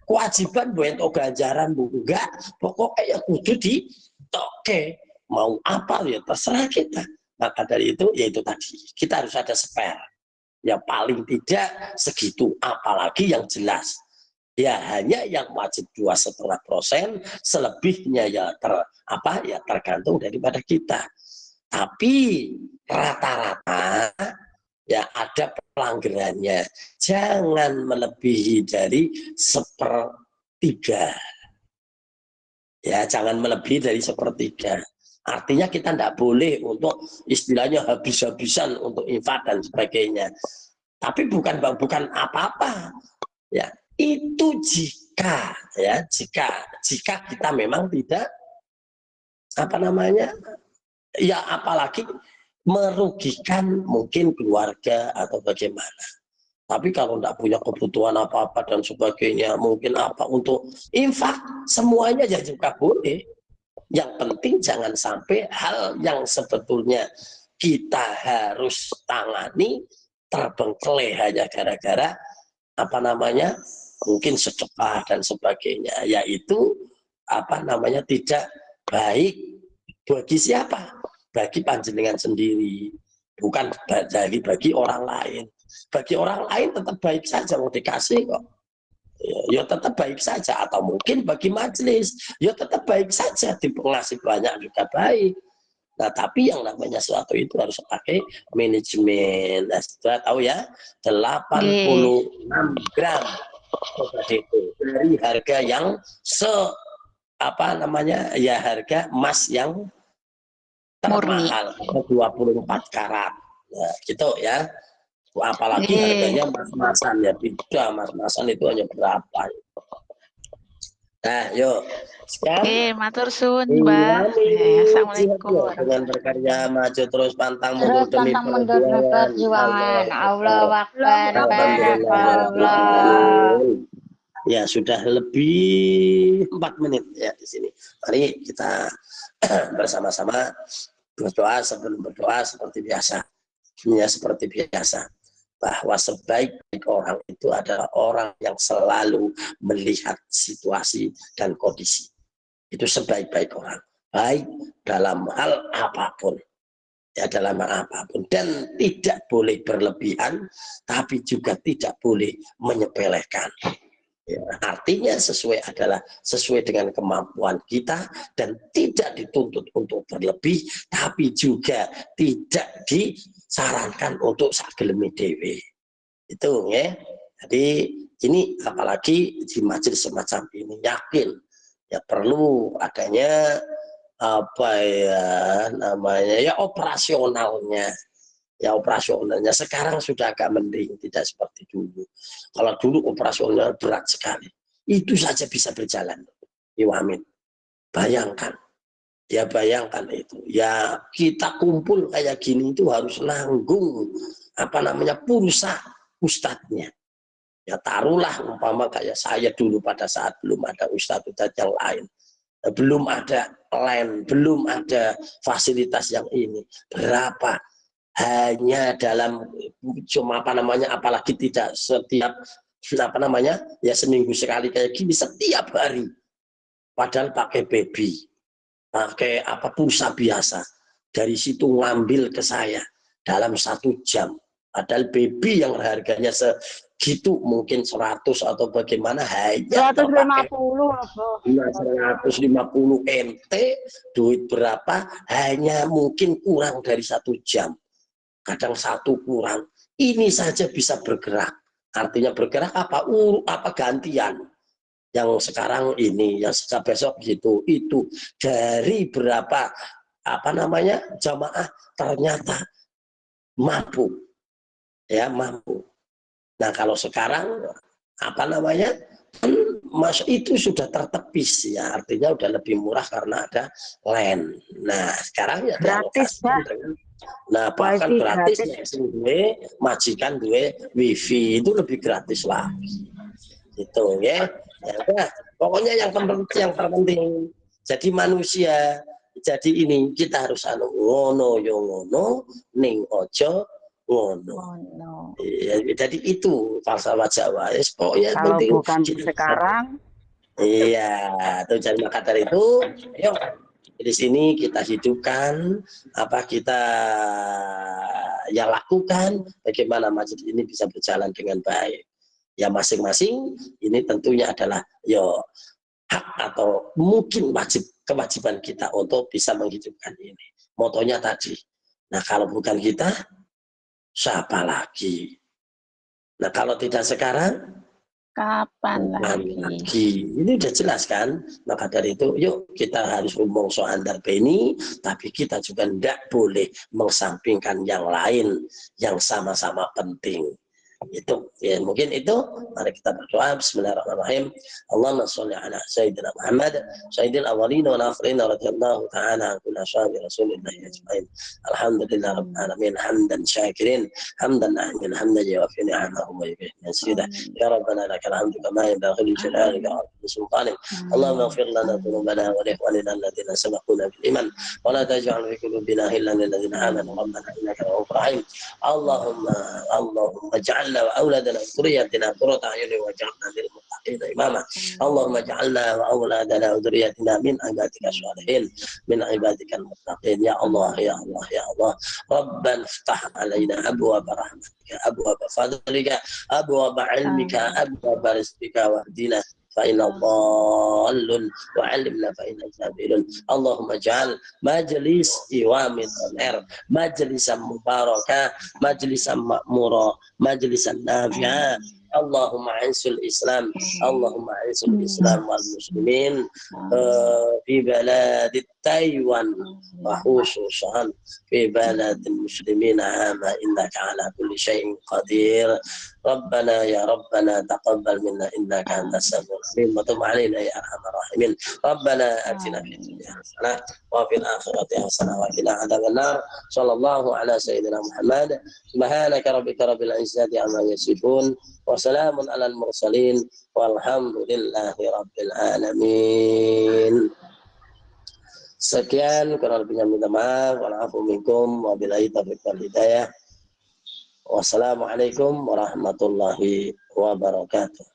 kewajiban buat ganjaran enggak, pokoknya ya kudu ditoke, mau apa ya terserah kita. Maka dari itu yaitu tadi kita harus ada spare. Ya paling tidak segitu, apalagi yang jelas. Ya hanya yang wajib 2,5%, selebihnya ya tergantung daripada kita. Tapi rata-rata ya ada pelanggarannya. Jangan melebihi dari 1/3. Ya, jangan melebihi dari 1/3. Artinya kita tidak boleh untuk istilahnya habis-habisan untuk infak dan sebagainya. Tapi bukan apa-apa. Ya, itu jika kita memang tidak ya apalagi merugikan mungkin keluarga atau bagaimana. Tapi kalau tidak punya kebutuhan apa-apa dan sebagainya, mungkin apa untuk infak, semuanya ya juga boleh. Yang penting jangan sampai hal yang sebetulnya kita harus tangani terbengkelai hanya gara-gara mungkin sedekah dan sebagainya, yaitu tidak baik bagi siapa? Bagi panjenengan sendiri, bukan bagi orang lain. Bagi orang lain tetap baik saja, mau dikasih kok. Ya tetap baik saja, atau mungkin bagi majelis ya tetap baik saja, dikasih banyak juga baik. Nah, tapi yang namanya sesuatu itu harus pakai manajemen. Nah, sudah tahu ya, 86 gram dari harga yang harga emas yang termahal, 24 karat. Nah, gitu ya. Apalagi harganya mas-masan ya, beda mas-masan itu hanya berapa. Nah, yuk. Oke, matur suwun, Mbah. Assalamualaikum. Dengan berkarya maju terus pantang mundur Terus demi pantang mundur demi perjuangan. Allah Akbar. Barakallah. Ya, sudah lebih 4 menit ya di sini. Mari kita bersama-sama berdoa sebelum berdoa seperti biasa. Ya, seperti biasa. Bahwa sebaik-baik orang itu adalah orang yang selalu melihat situasi dan kondisi. Itu sebaik-baik orang. Baik dalam hal apapun. Ya, dalam hal apapun. Dan tidak boleh berlebihan, tapi juga tidak boleh menyepelekan. Ya, artinya sesuai dengan kemampuan kita dan tidak dituntut untuk berlebih, tapi juga tidak disarankan untuk sagelemi dewe. Itu ya. Jadi ini apalagi di majelis semacam ini, yakin ya perlu adanya operasionalnya. Ya operasionalnya sekarang sudah agak mending, tidak seperti dulu. Kalau dulu operasional berat sekali, itu saja bisa berjalan. Iwamin, bayangkan itu. Ya kita kumpul kayak gini itu harus nanggung pulsa ustadznya. Ya taruhlah umpama kayak saya dulu pada saat belum ada ustadz yang lain, belum ada lain, belum ada fasilitas yang ini. Berapa? Hanya dalam apalagi tidak setiap ya seminggu sekali kayak gini, setiap hari, padahal pakai baby, pakai pulsa biasa, dari situ ngambil ke saya dalam 1 jam, padahal baby yang harganya segitu mungkin 100 atau bagaimana hanya 150 NT, duit berapa hanya mungkin kurang dari 1 jam, kadang 1 kurang. Ini saja bisa bergerak. Artinya bergerak apa gantian. Yang sekarang ini, yang sejak besok gitu, itu dari berapa jamaah ternyata mampu. Ya, mampu. Nah, kalau sekarang Mas itu sudah tertepis ya, artinya udah lebih murah karena ada LAN. Nah, sekarang ya gratis, nah bahkan gratis gue majikan gue wifi itu lebih gratis lagi. Itu ya. Ya, pokoknya yang terpenting jadi manusia. Jadi ini kita harus ngono yo ngono ning ojo ngono. Ya, jadi itu falsafah Jawa. Ya, pokoknya kalau penting bukan sekarang. Iya, itu jadi maka dari itu, yuk di sini kita hidupkan kita ya lakukan bagaimana masjid ini bisa berjalan dengan baik. Ya masing-masing ini tentunya adalah hak atau mungkin kewajiban kita untuk bisa menghidupkan ini. Motonya tadi. Nah, kalau bukan kita, siapa lagi? Nah, kalau tidak sekarang, Kapan lagi? lagi? Ini udah jelas kan? Maka dari itu, yuk kita harus ngomong soal ini, tapi kita juga tidak boleh mengesampingkan yang lain yang sama-sama penting. Itu ya, mungkin itu. Mari kita berdoa. Bismillahirrahmanirrahim. Allahumma sholli ala sayyidina Muhammad sayyidil awwalin wal akhirin radhiyallahu ta'ala an kulli ashabi rasulillah ajmain. Alhamdulillah rabbil alamin hamdan syakirin hamdan na'min hamdan yuwaffi ni'amahu wa yuhyi nasida. Ya rabbana lakal hamdu kama yanbaghi li jalalika wa sultanik. Allahumma ighfir lana dhunubana wa li ikhwanina alladhina sabaquna bil iman wa la taj'al fi qulubina ghillan lil ladzina amanu rabbana innaka ra'ufur rahim. Allahumma ij'alna وأولادنا وذرياتنا قرة أعين واجعلنا للمتقين إماما. اللهم اجعلنا وأولادنا وذرياتنا من عبادك الصالحين من عبادك المتقين. يا الله يا الله يا الله. ربنا افتح علينا أبواب رحمتك أبواب فضلك أبواب علمك أبواب رزقك واهدنا فإن ضال وعلمنا فإن جاهل. اللهم اجعل مجلس إمام الخير مجلسا مباركا مجلسا مأمورا مجلسا نافعا. اللهم اعز الإسلام اللهم اعز الإسلام والمسلمين في بلاد تايوان وخصوصا في بلد المسلمين عامة إنك على كل شيء قدير. ربنا يا ربنا تقبل منا إنك أنت السميع العليم وتب علينا يا أرحم الراحمين. ربنا آتنا في الدنيا حسنة وفي الآخرة حسنة وقنا عذاب النار. صلى الله على سيدنا محمد. سبحانك ربك رب العزة عما يصفون وسلام على المرسلين والحمد لله رب العالمين. Sekian, kurang lebihnya minta maaf. Wa'alaikum minkum wabillahi taufiq wal hidayah. Wassalamualaikum warahmatullahi wabarakatuh.